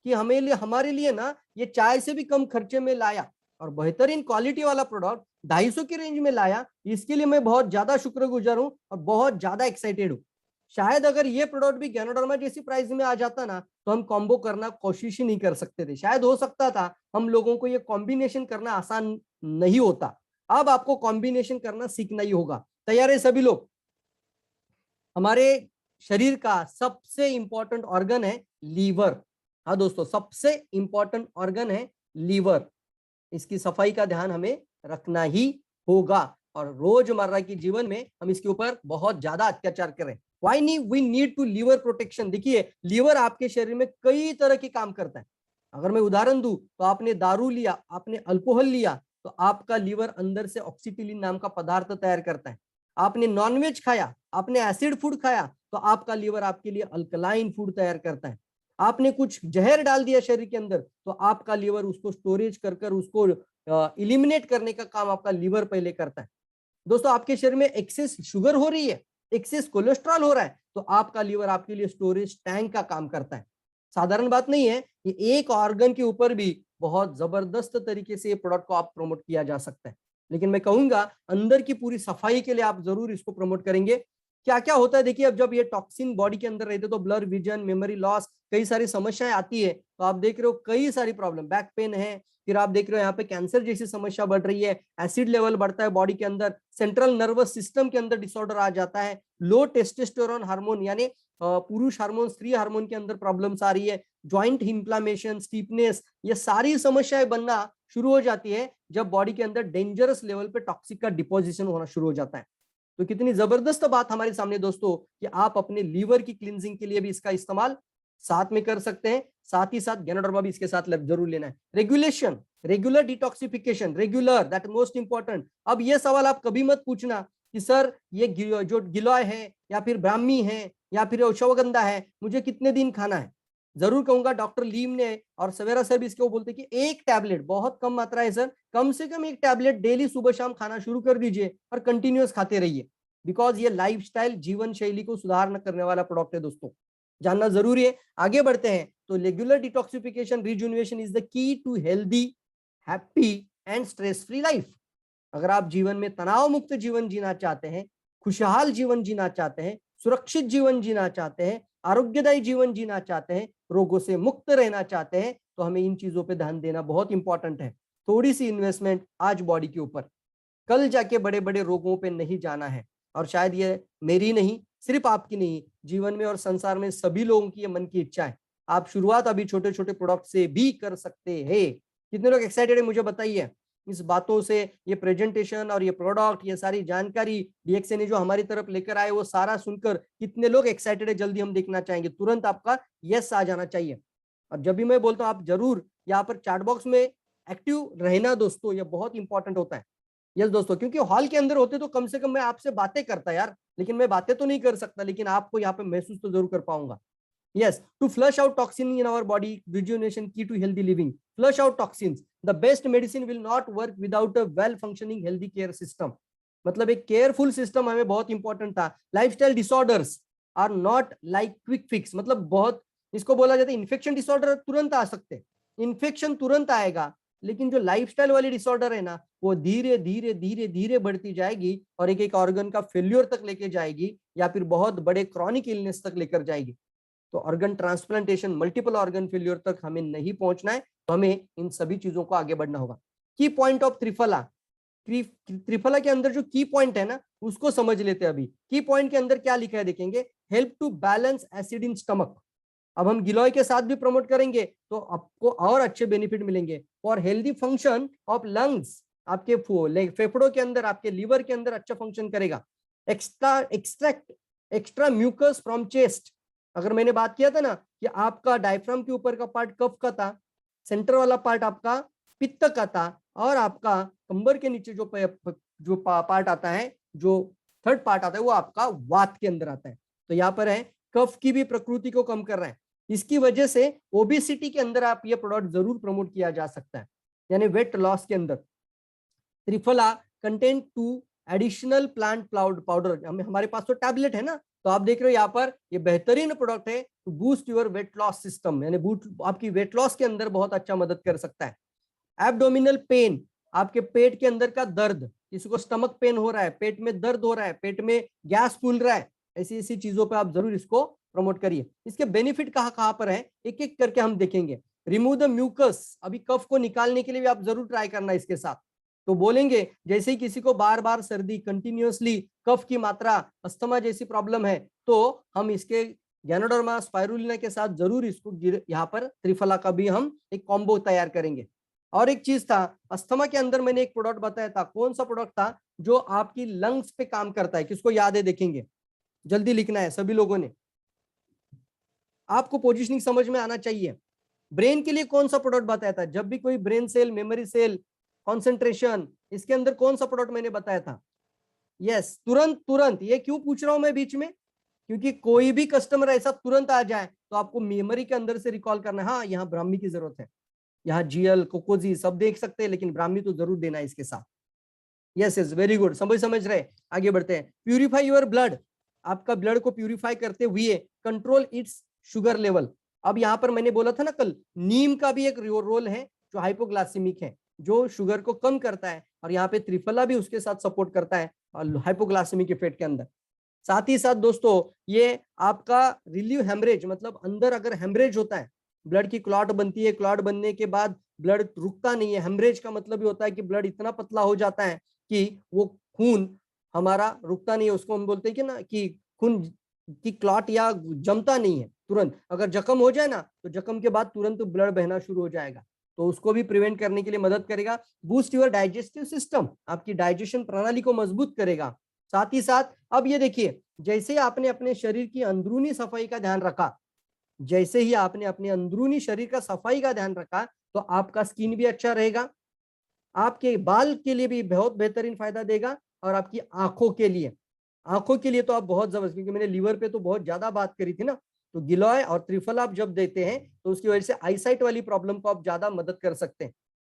कि हमारे लिए ना ये चाय से भी कम खर्चे में लाया और बेहतरीन क्वालिटी वाला प्रोडक्ट 250 की रेंज में लाया। इसके लिए मैं बहुत ज्यादा शुक्रगुजार हूँ और बहुत ज्यादा एक्साइटेड हूँ। शायद अगर ये प्रोडक्ट भी गैनोडर्मा जैसी प्राइस में आ जाता ना तो हम कॉम्बो करना कोशिश ही नहीं कर सकते थे। शायद हो सकता था हम लोगों को ये कॉम्बिनेशन करना आसान नहीं होता। अब आपको कॉम्बिनेशन करना सीखना ही होगा। तैयार है सभी लोग? हमारे शरीर का सबसे इंपॉर्टेंट ऑर्गन है लीवर। हाँ दोस्तों, सबसे इंपॉर्टेंट ऑर्गन है लीवर। इसकी सफाई का ध्यान हमें रखना ही होगा और रोजमर्रा की जीवन में हम इसके ऊपर बहुत ज्यादा अत्याचार करें। Why we need to liver protection? देखिए लीवर आपके शरीर में कई तरह के काम करता है। अगर मैं उदाहरण दूं तो आपने दारू लिया, आपने अल्कोहल लिया तो आपका लीवर अंदर से ऑक्सीटिलिन नाम का पदार्थ तैयार करता है। आपने नॉनवेज खाया, आपने एसिड फूड खाया तो आपका लीवर आपके लिए अल्कलाइन फूड तैयार करता है। आपने कुछ जहर डाल दिया शरीर के अंदर तो आपका लीवर उसको स्टोरेज कर उसको इलिमिनेट करने का काम आपका लीवर पहले करता है। दोस्तों आपके शरीर में एक्सेस शुगर हो रही है, एक्सेस कोलेस्ट्रॉल हो रहा है तो आपका लीवर आपके लिए स्टोरेज टैंक का काम करता है। साधारण बात नहीं है, ये एक ऑर्गन के ऊपर भी बहुत जबरदस्त तरीके से ये प्रोडक्ट को आप प्रमोट किया जा सकता है। लेकिन मैं कहूंगा अंदर की पूरी सफाई के लिए आप जरूर इसको प्रमोट करेंगे। क्या क्या होता है देखिए, अब जब ये टॉक्सिन बॉडी के अंदर रहते तो ब्लर विजन, मेमोरी लॉस, कई सारी समस्याएं आती है। तो आप देख रहे हो कई सारी प्रॉब्लम, बैक पेन है, फिर आप देख रहे हो यहाँ पे कैंसर जैसी समस्या बढ़ रही है, एसिड लेवल बढ़ता है बॉडी के अंदर, सेंट्रल नर्वस सिस्टम के अंदर डिसऑर्डर आ जाता है, लो टेस्टोस्टेरोन हार्मोन यानी पुरुष हार्मोन, स्त्री हार्मोन के अंदर प्रॉब्लम्स आ रही है, ज्वाइंट इन्फ्लामेशन, स्टीफनेस, ये सारी समस्याएं बनना शुरू हो जाती है जब बॉडी के अंदर डेंजरस लेवल पे टॉक्सिक का डिपोजिशन होना शुरू हो जाता है। तो कितनी जबरदस्त बात हमारे सामने दोस्तों कि आप अपने लीवर की क्लींजिंग के लिए भी इसका इस्तेमाल साथ में कर सकते हैं। साथ ही साथ गैनोडर्मा भी इसके साथ जरूर लेना है। Regulation, regular detoxification, regular, that most important. अब ये सवाल आप कभी मत पूछना कि सर ये जो गिलोय है या फिर ब्राह्मी है या फिर अश्वगंधा है, मुझे कितने दिन खाना है। जरूर कहूंगा, डॉक्टर लीम ने और सवेरा सर भी इसको बोलते कि एक टैबलेट, बहुत कम मात्रा है सर, कम से कम एक टैबलेट डेली सुबह शाम खाना शुरू कर दीजिए और कंटिन्यूअस खाते रहिए, बिकॉज ये लाइफस्टाइल, जीवन शैली को सुधार करने वाला प्रोडक्ट है दोस्तों, जानना जरूरी है। आगे बढ़ते हैं। तो regular detoxification, rejuvenation is the key to healthy, happy and stress free life. अगर आप जीवन में तनाव मुक्त जीवन जीना चाहते हैं, खुशहाल जीवन जीना चाहते हैं, सुरक्षित जीवन जीना चाहते हैं, आरोग्यदायी जीवन जीना चाहते हैं, रोगों से मुक्त रहना चाहते हैं, तो हमें इन चीजों पे ध्यान देना बहुत इंपॉर्टेंट है। थोड़ी सी इन्वेस्टमेंट आज बॉडी के ऊपर, कल जाके बड़े बड़े रोगों पे नहीं जाना है। और शायद ये मेरी नहीं, सिर्फ आपकी नहीं, जीवन में और संसार में सभी लोगों की ये मन की इच्छा है। आप शुरुआत अभी छोटे छोटे प्रोडक्ट से भी कर सकते हैं। कितने लोग एक्साइटेड है मुझे बताइए इस बातों से। ये प्रेजेंटेशन और ये प्रोडक्ट, ये सारी जानकारी डीएक्सए ने जो हमारी तरफ लेकर आए, वो सारा सुनकर कितने लोग एक्साइटेड है, जल्दी हम देखना चाहेंगे। तुरंत आपका यस आ जाना चाहिए। और जब भी मैं बोलता हूं आप जरूर यहाँ पर चैट बॉक्स में एक्टिव रहना दोस्तों, ये बहुत इंपॉर्टेंट होता है। यस दोस्तों, क्योंकि हॉल के अंदर होते तो कम से कम मैं आपसे बातें करता यार, लेकिन मैं बातें तो नहीं कर सकता, लेकिन आपको यहाँ पे महसूस तो जरूर कर पाऊंगा। Yes, to flush out toxin in our body, rejuvenation key to healthy living. Flush out toxins. The best medicine will not work without a well-functioning healthy care system. मतलब एक केयरफुल सिस्टम हमें बहुत इंपॉर्टेंट था। Lifestyle disorders are not like quick fix, मतलब बहुत इसको बोला जाता है इन्फेक्शन डिसऑर्डर तुरंत आ सकते हैं, इन्फेक्शन तुरंत आएगा, लेकिन जो लाइफस्टाइल वाली डिसऑर्डर है ना, वो धीरे धीरे धीरे धीरे बढ़ती जाएगी और एक एक ऑर्गन का फेल्योर तक लेके जाएगी या फिर बहुत बड़े क्रॉनिक इलनेस तक लेकर जाएगी। तो organ transplantation, multiple organ failure तक हमें नहीं पहुंचना है, तो हमें इन सभी चीजों को आगे बढ़ना होगा। की पॉइंट ऑफ त्रिफला, त्रिफला के अंदर जो की पॉइंट है ना, उसको समझ लेते हैं। अभी की पॉइंट के अंदर क्या लिखा है देखेंगे, help to balance acid in stomach. अब हम गिलोय के साथ भी प्रमोट करेंगे तो आपको और अच्छे बेनिफिट मिलेंगे। For healthy function of lungs, आपके फेफड़ों के अंदर, आपके लीवर के अंदर अच्छा फंक्शन करेगा। Extra mucus from chest. अगर मैंने बात किया था ना कि आपका डायफ्राम के ऊपर का पार्ट कफ का था, सेंटर वाला पार्ट आपका पित्त का था, और आपका कंबर के नीचे जो पार्ट आता है, जो थर्ड पार्ट आता है, वो आपका वात के अंदर आता है। तो यहाँ पर है कफ की भी प्रकृति को कम कर रहा है। इसकी वजह से ओबेसिटी के अंदर आप ये प्रोडक्ट जरूर प्रमोट किया जा सकता है, यानी वेट लॉस के अंदर। Triphala contain 2 additional plant powder, हमारे पास तो टैबलेट है ना, तो आप देख रहे हो यहाँ पर ये बेहतरीन प्रोडक्ट है to boost your weight loss system, यानी आपकी वेट लॉस के अंदर बहुत अच्छा मदद कर सकता है। एब्डोमिनल पेन, आपके पेट के अंदर का दर्द, किसी को स्टमक पेन हो रहा है, पेट में दर्द हो रहा है, पेट में गैस फूल रहा है, ऐसी ऐसी चीजों पे आप जरूर इसको प्रमोट करिए। इसके बेनिफिट कहाँ कहाँ पर है, एक एक करके हम देखेंगे। रिमूव द म्यूकस, अभी कफ को निकालने के लिए भी आप जरूर ट्राई करना इसके साथ। तो बोलेंगे जैसे ही किसी को बार बार सर्दी, कंटिन्यूअसली कफ की मात्रा, अस्थमा जैसी प्रॉब्लम है, तो हम इसके गैनोडर्मा स्पाइरुलिना के साथ जरूर इसको यहाँ पर त्रिफला का भी हम एक कॉम्बो तैयार करेंगे। और एक चीज था, अस्थमा के अंदर मैंने एक प्रोडक्ट बताया था, कौन सा प्रोडक्ट था जो आपकी लंग्स पे काम करता है, किसको याद है देखेंगे, जल्दी लिखना है सभी लोगों ने, आपको पोजिशनिंग समझ में आना चाहिए। ब्रेन के लिए कौन सा प्रोडक्ट बताया था, जब भी कोई brain cell, memory cell, concentration, इसके अंदर कौन सा प्रोडक्ट मैंने बताया था? यस, तुरंत। ये क्यों पूछ रहा हूं मैं बीच में, क्योंकि कोई भी कस्टमर ऐसा तुरंत आ जाए तो आपको मेमोरी के अंदर से रिकॉल करना है, हाँ यहाँ ब्राह्मी की जरूरत है, यहाँ जीएल, कोकोजी सब देख सकते हैं, लेकिन ब्राह्मी तो जरूर देना है इसके साथ। यस, वेरी गुड, समझ रहे। आगे बढ़ते हैं। प्यूरिफाई योर ब्लड, आपका ब्लड को प्यूरिफाई करते हुए कंट्रोल इट्स शुगर लेवल। अब यहाँ पर मैंने बोला था ना कल, नीम का भी एक रोल है जो हाइपोग्लाइसेमिक है, जो शुगर को कम करता है, और यहाँ पे त्रिफला भी उसके साथ सपोर्ट करता है हाइपोग्लाइसेमिक इफेक्ट के अंदर। साथ ही साथ दोस्तों, ये आपका रिलीव हेमरेज, मतलब अंदर अगर हेमरेज होता है, ब्लड की क्लॉट बनती है, क्लॉट बनने के बाद ब्लड रुकता नहीं है, हेमरेज का मतलब ये होता है कि ब्लड इतना पतला हो जाता है कि वो खून हमारा रुकता नहीं है, उसको हम बोलते हैं कि ना कि खून की क्लॉट या जमता नहीं है तुरंत, अगर जख्म हो जाए ना तो जख्म के बाद तुरंत ब्लड बहना शुरू हो जाएगा, तो उसको भी प्रिवेंट करने के लिए मदद करेगा। बूस्ट योर डाइजेस्टिव सिस्टम, आपकी डाइजेशन प्रणाली को मजबूत करेगा। साथ ही साथ अब ये देखिए, जैसे आपने अपने शरीर की अंदरूनी सफाई का ध्यान रखा, जैसे ही आपने अपने अंदरूनी शरीर का सफाई का ध्यान रखा, तो आपका स्किन भी अच्छा रहेगा, आपके बाल के लिए भी बहुत बेहतरीन फायदा देगा, और आपकी आंखों के लिए तो आप बहुत जबरदस्त, क्योंकि मैंने लीवर पे तो बहुत ज्यादा बात करी थी ना, तो गिलोय और त्रिफला आप जब देते हैं तो उसकी वजह से आईसाइट वाली प्रॉब्लम को आप ज्यादा मदद कर सकते हैं।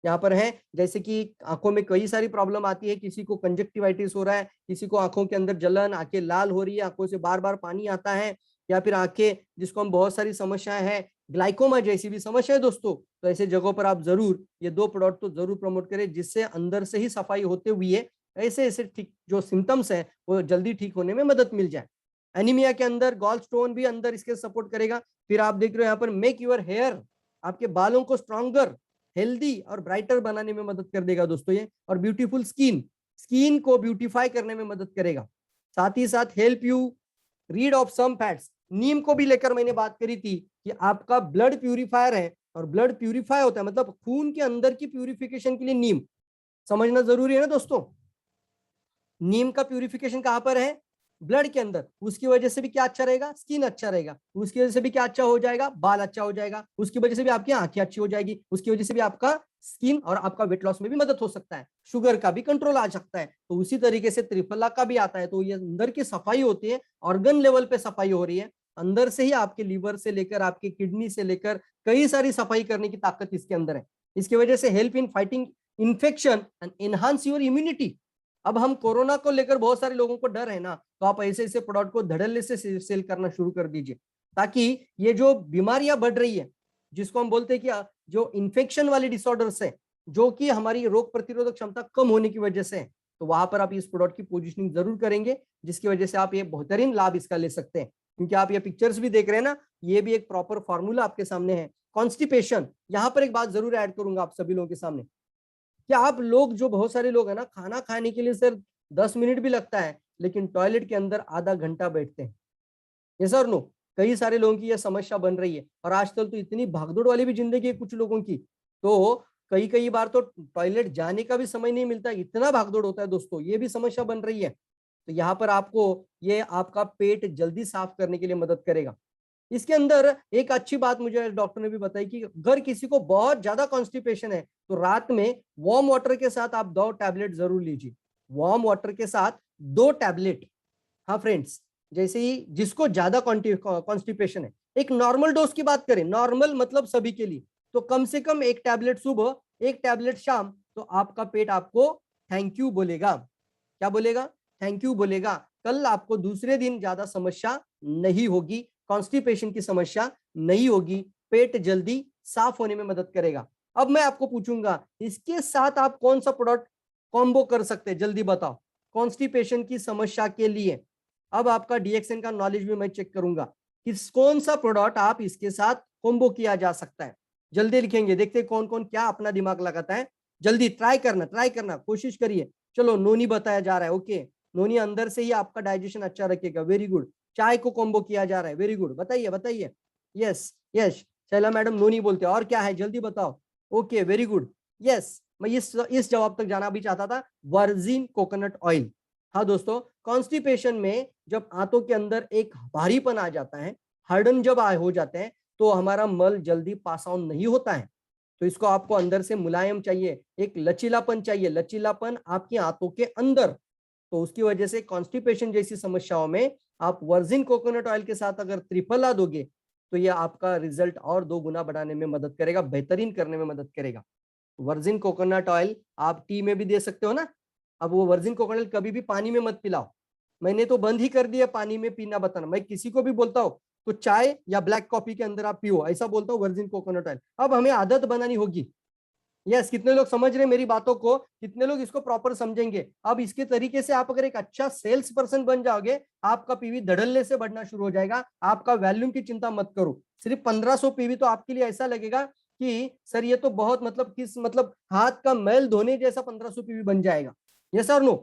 यहाँ पर है जैसे कि आंखों में कई सारी प्रॉब्लम आती है, किसी को कंजक्टिवाइटिस हो रहा है, किसी को आंखों के अंदर जलन, आंखें लाल हो रही है, आंखों से बार बार पानी आता है, या फिर आंखें जिसको हम बहुत सारी समस्याएं हैं, ग्लाइकोमा जैसी भी समस्या है दोस्तों, तो ऐसे जगहों पर आप जरूर ये 2 प्रोडक्ट तो जरूर प्रमोट करें, जिससे अंदर से ही सफाई होते हुए ऐसे ऐसे ठीक जो सिम्टम्स है वो जल्दी ठीक होने में मदद मिल जाए। एनीमिया के अंदर गॉल स्टोन भी अंदर इसके सपोर्ट करेगा। फिर आप देख रहे हो यहाँ पर मेक योर हेयर, आपके बालों को स्ट्रॉन्गर, हेल्दी और ब्राइटर बनाने में मदद कर देगा दोस्तों ये, और ब्यूटीफुल स्किन को ब्यूटीफाई करने में मदद करेगा। साथ ही साथ help you rid of some fats, नीम को भी लेकर मैंने बात करी थी कि आपका ब्लड प्यूरिफायर है, और ब्लड प्यूरिफाई होता है मतलब खून के अंदर की प्यूरिफिकेशन के लिए नीम समझना जरूरी है ना दोस्तों। नीम का प्यूरिफिकेशन कहां पर है? ब्लड के अंदर। उसकी वजह से भी क्या अच्छा रहेगा? स्किन अच्छा रहेगा। उसकी वजह से भी क्या अच्छा हो जाएगा? बाल अच्छा हो जाएगा। उसकी वजह से भी आपकी आंखें अच्छी हो जाएगी। उसकी वजह से भी आपका स्किन और आपका वेट लॉस में भी मदद हो सकता है। शुगर का भी कंट्रोल आ सकता है। तो उसी तरीके से त्रिफला का भी आता है। तो ये अंदर की सफाई होती है, ऑर्गन लेवल पे सफाई हो रही है, अंदर से ही आपके लीवर से लेकर आपके किडनी से लेकर कई सारी सफाई करने की ताकत इसके अंदर है। इसकी वजह से help in fighting infection and enhance your immunity. अब हम कोरोना को लेकर बहुत सारे लोगों को डर है ना, तो आप ऐसे ऐसे प्रोडक्ट को धड़ल्ले से सेल करना शुरू कर दीजिए, ताकि ये जो बीमारियां बढ़ रही है, जिसको हम बोलते हैं कि जो इन्फेक्शन वाले डिसऑर्डर्स है, जो कि हमारी रोग प्रतिरोधक क्षमता कम होने की वजह से है, तो वहां पर आप इस प्रोडक्ट की पोजिशनिंग जरूर करेंगे, जिसकी वजह से आप ये बेहतरीन लाभ इसका ले सकते हैं। क्योंकि आप ये पिक्चर्स भी देख रहे हैं ना, ये भी एक प्रॉपर फॉर्मूला आपके सामने है। कॉन्स्टिपेशन, यहाँ पर एक बात जरूर ऐड करूंगा आप सभी लोगों के सामने, कि आप लोग जो बहुत सारे लोग है ना, खाना खाने के लिए सर 10 मिनट भी लगता है, लेकिन टॉयलेट के अंदर आधा घंटा बैठते हैं। ये सर नो, कई सारे लोगों की यह समस्या बन रही है। और आजकल तो इतनी भागदौड़ वाली भी जिंदगी है कुछ लोगों की, तो कई कई बार तो टॉयलेट जाने का भी समय नहीं मिलता, इतना भागदौड़ होता है दोस्तों, ये भी समस्या बन रही है। तो यहाँ पर आपको ये आपका पेट जल्दी साफ करने के लिए मदद करेगा। इसके अंदर एक अच्छी बात मुझे डॉक्टर ने भी बताई कि अगर किसी को बहुत ज्यादा कॉन्स्टिपेशन है, तो रात में वार्म वाटर के साथ आप 2 टैबलेट जरूर लीजिए। वार्म वाटर के साथ 2 टैबलेट। हाँ फ्रेंड्स, जैसे ही जिसको ज्यादा कॉन्स्टिपेशन है, एक नॉर्मल डोज की बात करें, नॉर्मल मतलब सभी के लिए, तो कम से कम 1 टैबलेट सुबह, 1 टैबलेट शाम, तो आपका पेट आपको थैंक यू बोलेगा। क्या बोलेगा? थैंक यू बोलेगा। कल आपको दूसरे दिन ज्यादा समस्या नहीं होगी, कॉन्स्टिपेशन की समस्या नहीं होगी, पेट जल्दी साफ होने में मदद करेगा। अब मैं आपको पूछूंगा, इसके साथ आप कौन सा प्रोडक्ट कॉम्बो कर सकते हैं, जल्दी बताओ, कॉन्स्टिपेशन की समस्या के लिए। अब आपका डीएक्सएन का नॉलेज भी मैं चेक करूंगा कि कौन सा प्रोडक्ट आप इसके साथ कॉम्बो किया जा सकता है। जल्दी लिखेंगे, देखते हैं कौन कौन क्या अपना दिमाग लगाता है। जल्दी ट्राई करना, कोशिश करिए। चलो, नोनी बताया जा रहा है, ओके, नोनी अंदर से ही आपका डाइजेशन अच्छा रखेगा, वेरी गुड। चाय को कॉम्बो किया जा रहा है, वेरी गुड, बताइए बताइए। यस यस, शैला मैडम नोनी बोलते हैं, और क्या है जल्दी बताओ। Okay, very good, yes. मैं इस जवाब तक जाना भी चाहता था, वर्जिन कोकोनट ऑयल। हाँ दोस्तों, कॉन्स्टिपेशन में जब आंतों के अंदर एक भारीपन आ जाता है, हार्डन जब हो जाते हैं, तो हमारा मल जल्दी पास ऑन नहीं होता है। तो इसको आपको अंदर से मुलायम चाहिए, एक लचीलापन चाहिए, लचीलापन आपकी आंतों के अंदर। तो उसकी वजह से कॉन्स्टिपेशन जैसी समस्याओं में आप वर्जिन कोकोनट ऑयल के साथ अगर त्रिफला दोगे, तो ये आपका रिजल्ट और 2 गुना बढ़ाने में मदद करेगा, बेहतरीन करने में मदद करेगा। वर्जिन कोकोनट ऑयल आप टी में भी दे सकते हो ना। अब वो वर्जिन कोकोनट कभी भी पानी में मत पिलाओ, मैंने तो बंद ही कर दिया पानी में पीना बताना। मैं किसी को भी बोलता हूँ तो चाय या ब्लैक कॉफी के अंदर आप पियो, ऐसा बोलता हूँ वर्जिन कोकोनट ऑयल। अब हमें आदत बनानी होगी। यस, कितने लोग समझ रहे मेरी बातों को, कितने लोग इसको प्रॉपर समझेंगे। अब इसके तरीके से आप अगर एक अच्छा सेल्स पर्सन बन जाओगे, आपका पीवी धड़ल्ले से बढ़ना शुरू हो जाएगा। आपका वॉल्यूम की चिंता मत करो, सिर्फ 1500 पीवी तो आपके लिए ऐसा लगेगा कि सर ये तो बहुत मतलब हाथ का मैल धोने जैसा 1500 पीवी बन जाएगा। यस और नो?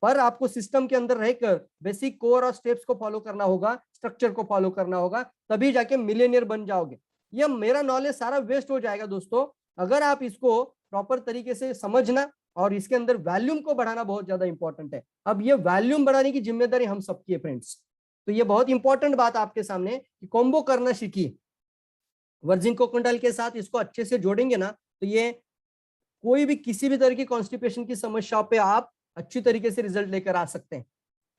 पर आपको सिस्टम के अंदर रहकर बेसिक कोर और स्टेप्स को फॉलो करना होगा, स्ट्रक्चर को फॉलो करना होगा, तभी जाके मिलियनियर बन जाओगे। ये मेरा नॉलेज सारा वेस्ट हो जाएगा दोस्तों, अगर आप इसको प्रॉपर तरीके से समझना और इसके अंदर वॉल्यूम को बढ़ाना बहुत ज्यादा इंपॉर्टेंट है। अब ये वॉल्यूम बढ़ाने की जिम्मेदारी हम सबकी है फ्रेंड्स। तो ये बहुत इंपॉर्टेंट बात आपके सामने कि कॉम्बो करना सीखिए। वर्जिन कोकोनट ऑयल के साथ इसको अच्छे से जोड़ेंगे ना, तो ये कोई भी किसी भी तरह की कॉन्स्टिपेशन की समस्या पे आप अच्छी तरीके से रिजल्ट लेकर आ सकते हैं।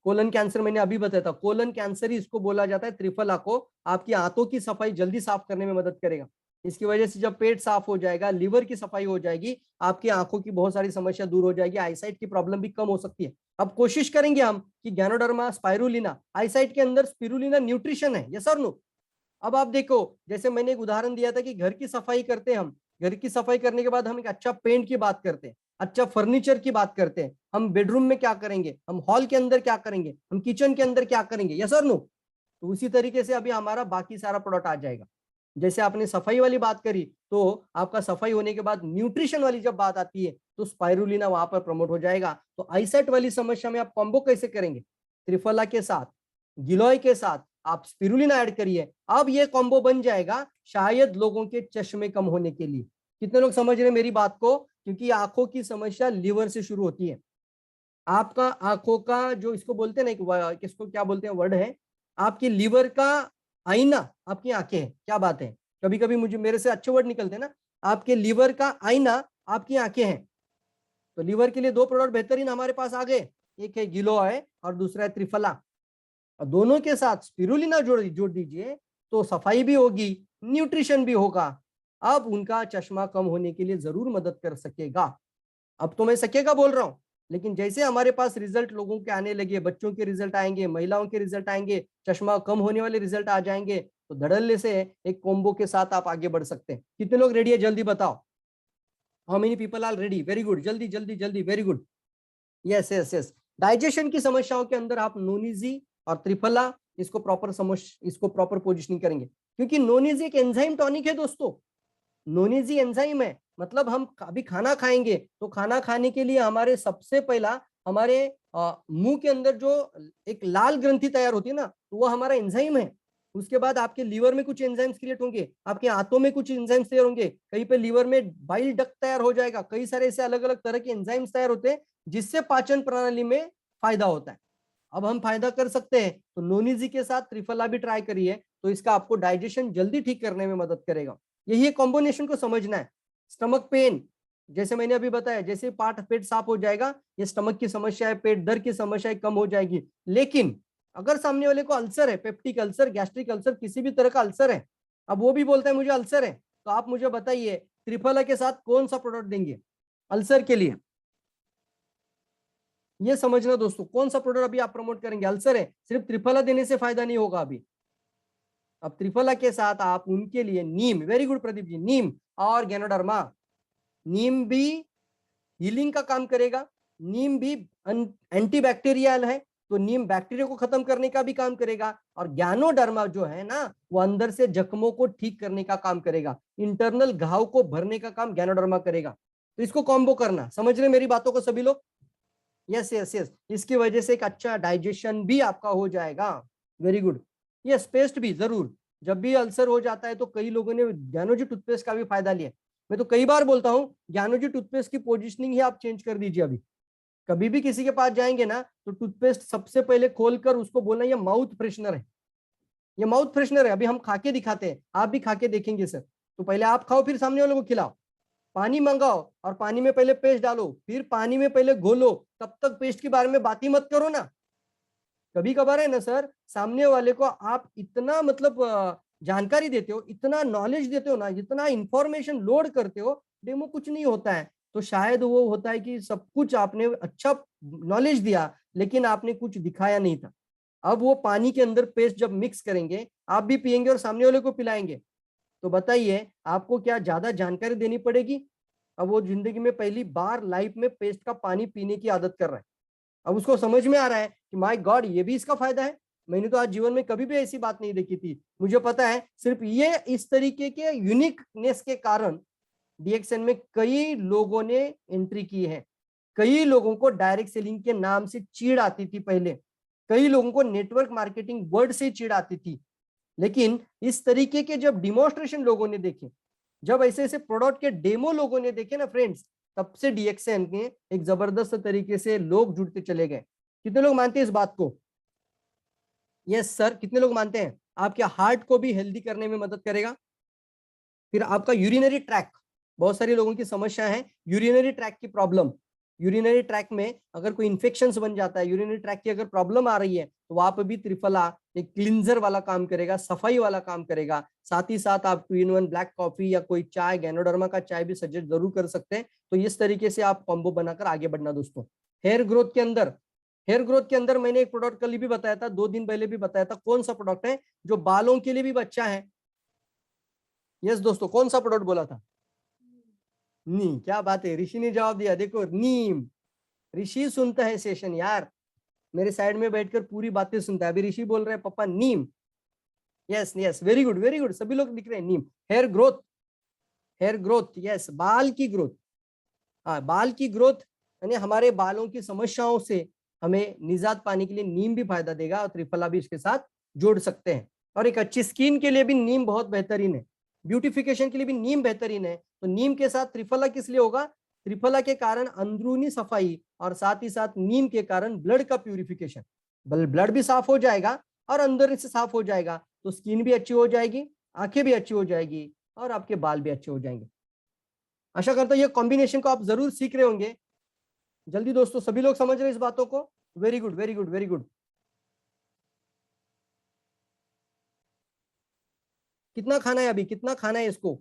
कोलन कैंसर मैंने अभी बताया था, कोलन कैंसर ही इसको बोला जाता है। त्रिफला को आपकी आंतों की सफाई जल्दी साफ करने में मदद करेगा। इसकी वजह से जब पेट साफ हो जाएगा, लीवर की सफाई हो जाएगी, आपकी आंखों की बहुत सारी समस्या दूर हो जाएगी, आईसाइट की प्रॉब्लम भी कम हो सकती है। अब कोशिश करेंगे हम कि गैनोडर्मा स्पाइरुलिना, आईसाइट के अंदर स्पिरुलिना न्यूट्रिशन है, यस और नो। अब आप देखो, जैसे मैंने एक उदाहरण दिया था कि घर की सफाई करते हैं हम, घर की सफाई करने के बाद हम एक अच्छा पेंट की बात करते हैं, अच्छा फर्नीचर की बात करते हैं, हम बेडरूम में क्या करेंगे, हम हॉल के अंदर क्या करेंगे, हम किचन के अंदर क्या करेंगे, यस और नो। तो उसी तरीके से अभी हमारा बाकी सारा प्रोडक्ट आ जाएगा। जैसे आपने सफाई वाली बात करी, तो आपका सफाई होने के बाद न्यूट्रिशन वाली जब बात आती है तो स्पाइरुलिना वहां पर प्रमोट हो जाएगा। तो आईसाइट वाली समस्या में आप कॉम्बो कैसे करेंगे, त्रिफला के साथ, गिलोय के साथ आप स्पिरुलिना ऐड करिए, अब ये कॉम्बो बन जाएगा शायद लोगों के चश्मे कम होने के लिए। कितने लोग समझ रहे हैं मेरी बात को? क्योंकि आंखों की समस्या लिवर से शुरू होती है। आपका आंखों का जो इसको बोलते हैं ना, किसको क्या बोलते हैं वर्ड है, आपकी लीवर का आईना आपकी आंखें हैं। क्या बात है, कभी कभी मुझे मेरे से अच्छे वर्ड निकलते हैं ना। आपके लीवर का आईना आपकी आंखें हैं। तो लीवर के लिए दो प्रोडक्ट बेहतरीन हमारे पास आ गए, एक है गिलोय और दूसरा है त्रिफला। और दोनों के साथ स्पिरुलिना जोड़ दीजिए तो सफाई भी होगी, न्यूट्रिशन भी होगा। अब उनका चश्मा कम होने के लिए जरूर मदद कर सकेगा। अब तो मैं सकेगा बोल रहा हूं, लेकिन जैसे हमारे पास रिजल्ट लोगों के आने लगे, बच्चों के रिजल्ट आएंगे, महिलाओं के रिजल्ट आएंगे, चश्मा कम होने वाले रिजल्ट आ जाएंगे, तो धड़ल्ले से एक कॉम्बो के साथ आप आगे बढ़ सकते हैं। कितने लोग रेडी है जल्दी बताओ? How many people are ready? Very good, जल्दी जल्दी जल्दी, very good. Yes yes yes. Digestion की समस्याओं के अंदर आप नोनिजी और त्रिफला इसको प्रॉपर पोजिशनिंग करेंगे, क्योंकि नोनिजी एक एंजाइम टॉनिक है दोस्तों। नोनिजी एंजाइम है, मतलब हम अभी खाना खाएंगे तो खाना खाने के लिए हमारे सबसे पहला हमारे मुंह के अंदर जो एक लाल ग्रंथि तैयार होती है ना, तो वो हमारा एंजाइम है। उसके बाद आपके लीवर में कुछ एंजाइम्स क्रिएट होंगे, आपके हाथों में कुछ एंजाइम्स तैयार होंगे, कहीं पे लीवर में बाइल डक्ट तैयार हो जाएगा, कई सारे ऐसे अलग अलग तरह के एंजाइम्स तैयार होते हैं जिससे पाचन प्रणाली में फायदा होता है। अब हम फायदा कर सकते हैं तो नोनिजी के साथ त्रिफला भी ट्राई करिए, तो इसका आपको डाइजेशन जल्दी ठीक करने में मदद करेगा। यही कॉम्बिनेशन को समझना है। स्टमक पेन, जैसे मैंने अभी बताया, जैसे पेट साफ हो जाएगा, ये स्टमक की समस्या है, पेट दर्द की समस्या है, कम हो जाएगी। लेकिन अगर सामने वाले को अल्सर है, पेप्टिक अल्सर, गैस्ट्रिक अल्सर, किसी भी तरह का अल्सर है, अब वो भी बोलता है मुझे अल्सर है, तो आप मुझे बताइए त्रिफला के साथ कौन सा प्रोडक्ट देंगे अल्सर के लिए? ये समझना दोस्तों, कौन सा प्रोडक्ट अभी आप प्रमोट करेंगे? अल्सर है, सिर्फ त्रिफला देने से फायदा नहीं होगा अभी। अब त्रिफला के साथ आप उनके लिए नीम, वेरी गुड प्रदीप जी, नीम और गैनोडर्मा। नीम भी हीलिंग का काम करेगा, नीम भी एंटीबैक्टीरियल है, तो नीम बैक्टीरिया को खत्म करने का भी काम करेगा। और गैनोडर्मा जो है ना, वो अंदर से जख्मों को ठीक करने का काम करेगा, इंटरनल घाव को भरने का काम गैनोडर्मा करेगा। तो इसको कॉम्बो करना, समझ रहे मेरी बातों को सभी लोग? Yes yes yes. इसकी वजह से एक अच्छा डाइजेशन भी आपका हो जाएगा। Very good. यस, पेस्ट भी जरूर। जब भी अल्सर हो जाता है तो कई लोगों ने ज्ञानोजी टूथपेस्ट का भी फायदा लिया। मैं तो कई बार बोलता हूँ ज्ञानोजी टूथपेस्ट की पोजीशनिंग ही आप चेंज कर दीजिए। अभी कभी भी किसी के पास जाएंगे ना, तो टूथपेस्ट सबसे पहले खोलकर उसको बोलना ये माउथ फ्रेशनर है, ये माउथ फ्रेशनर है। अभी हम खा के दिखाते हैं, आप भी खा के देखेंगे सर। तो पहले आप खाओ, फिर सामने वालों को खिलाओ। पानी मंगाओ और पानी में पहले पेस्ट डालो, फिर पानी में पहले घोलो, तब तक पेस्ट के बारे में बात ही मत करो ना। कभी कभार है ना सर, सामने वाले को आप इतना मतलब जानकारी देते हो, इतना नॉलेज देते हो ना, इतना इंफॉर्मेशन लोड करते हो, डेमो कुछ नहीं होता है। तो शायद वो होता है कि सब कुछ आपने अच्छा नॉलेज दिया, लेकिन आपने कुछ दिखाया नहीं था। अब वो पानी के अंदर पेस्ट जब मिक्स करेंगे, आप भी पिएंगे और सामने वाले को पिलाएंगे, तो बताइए आपको क्या ज्यादा जानकारी देनी पड़ेगी? अब वो जिंदगी में पहली बार लाइफ में पेस्ट का पानी पीने की आदत कर रहा है। अब उसको समझ में आ रहा है कि माय गॉड, ये भी इसका फायदा है। मैंने तो आज जीवन में कभी भी ऐसी बात नहीं देखी थी। मुझे पता है सिर्फ ये इस तरीके के यूनिकनेस के कारण डीएक्सएन में कई लोगों ने एंट्री की है। कई लोगों को डायरेक्ट सेलिंग के नाम से चीड़ आती थी पहले, कई लोगों को नेटवर्क मार्केटिंग वर्ड से चीड़ आती थी। लेकिन इस तरीके के जब डिमॉन्स्ट्रेशन लोगों ने देखे, जब ऐसे ऐसे प्रोडक्ट के डेमो लोगों ने देखे ना फ्रेंड्स, तब से डीएक्सएन के एक जबरदस्त तरीके से लोग जुड़ते चले गए। कितने लोग मानते हैं इस बात को? यस सर, कितने लोग मानते हैं? आपके हार्ट को भी हेल्दी करने में मदद करेगा, फिर आपका यूरिनरी ट्रैक, बहुत सारे लोगों की समस्या है यूरिनरी ट्रैक की प्रॉब्लम। यूरिनरी ट्रैक में अगर कोई इन्फेक्शंस बन जाता है, यूरिनरी ट्रैक की अगर प्रॉब्लम आ रही है, तो वहां पर भी त्रिफला एक क्लींजर वाला काम करेगा, सफाई वाला काम करेगा। साथ ही साथ आप 2-in-1 ब्लैक कॉफी या कोई चाय, गैनोडर्मा का चाय भी सजेस्ट जरूर कर सकते हैं। तो इस तरीके से आप कॉम्बो बनाकर आगे बढ़ना दोस्तों। हेयर ग्रोथ के अंदर, हेयर ग्रोथ के अंदर मैंने एक प्रोडक्ट कल भी बताया था, 2 दिन पहले भी बताया था। कौन सा प्रोडक्ट है जो बालों के लिए भी अच्छा है? यस दोस्तों, कौन सा प्रोडक्ट बोला था? नीम। क्या बात है, ऋषि ने जवाब दिया। देखो नीम, ऋषि सुनता है सेशन यार, मेरे साइड में बैठकर पूरी बातें सुनता है। अभी ऋषि बोल रहे हैं पापा नीम। Yes yes, very good very good, सभी लोग लिख रहे हैं नीम। Hair growth, hair growth, yes, बाल की ग्रोथ। हाँ, बाल की ग्रोथ यानी हमारे बालों की समस्याओं से हमें निजात पाने के लिए नीम भी फायदा देगा, और त्रिफला भी इसके साथ जोड़ सकते हैं। और एक अच्छी स्किन के लिए भी नीम बहुत बेहतरीन है, ब्यूटिफिकेशन के लिए भी नीम बेहतरीन है। तो नीम के साथ त्रिफला किस लिए होगा? त्रिफला के कारण अंदरूनी सफाई, और साथ ही साथ नीम के कारण ब्लड का प्यूरिफिकेशन। ब्लड भी साफ हो जाएगा और अंदर से साफ हो जाएगा, तो स्किन भी अच्छी हो जाएगी, आंखें भी अच्छी हो जाएगी, और आपके बाल भी अच्छे हो जाएंगे। आशा करता हूं ये कॉम्बिनेशन को आप जरूर सीख रहे होंगे जल्दी दोस्तों। सभी लोग समझ रहे हैं इस बातों को? Very good very good very good. कितना खाना है अभी, कितना खाना है इसको?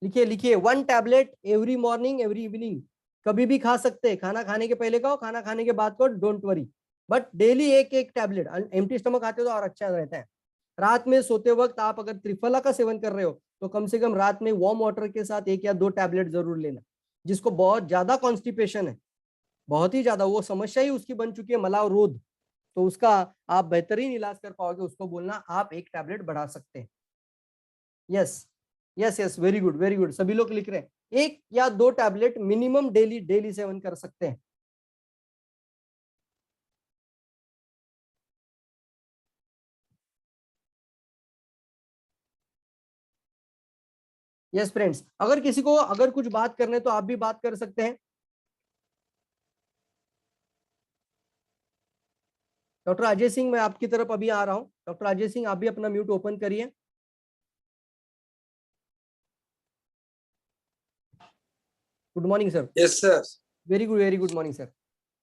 लिखिए लिखिए, 1 tablet every morning every evening. कभी भी खा सकते हैं, खाना खाने के पहले खाओ, खाना खाने के बाद खाओ, डोंट वरी। बट डेली एक एक टैबलेट, एम्प्टी स्टमक खाते हो तो और अच्छा रहता है। रात में सोते वक्त आप अगर त्रिफला का सेवन कर रहे हो, तो कम से कम रात में वार्म वाटर के साथ 1 या 2 टैबलेट जरूर लेना। जिसको बहुत ज्यादा कॉन्स्टिपेशन है, बहुत ही ज्यादा, वो समस्या ही उसकी बन चुकी है मलावरोध, तो उसका आप बेहतरीन इलाज कर पाओगे, उसको बोलना आप 1 टैबलेट बढ़ा सकते हैं। Yes yes yes, very good very good, सभी लोग लिख रहे हैं 1 या 2 tablet minimum daily daily seven कर सकते हैं। यस फ्रेंड्स, अगर किसी को अगर कुछ बात करने तो आप भी बात कर सकते हैं। डॉक्टर अजय सिंह, मैं आपकी तरफ अभी आ रहा हूं। डॉक्टर अजय सिंह, आप भी अपना म्यूट ओपन करिए। Good morning sir. Yes sir. Very good morning sir.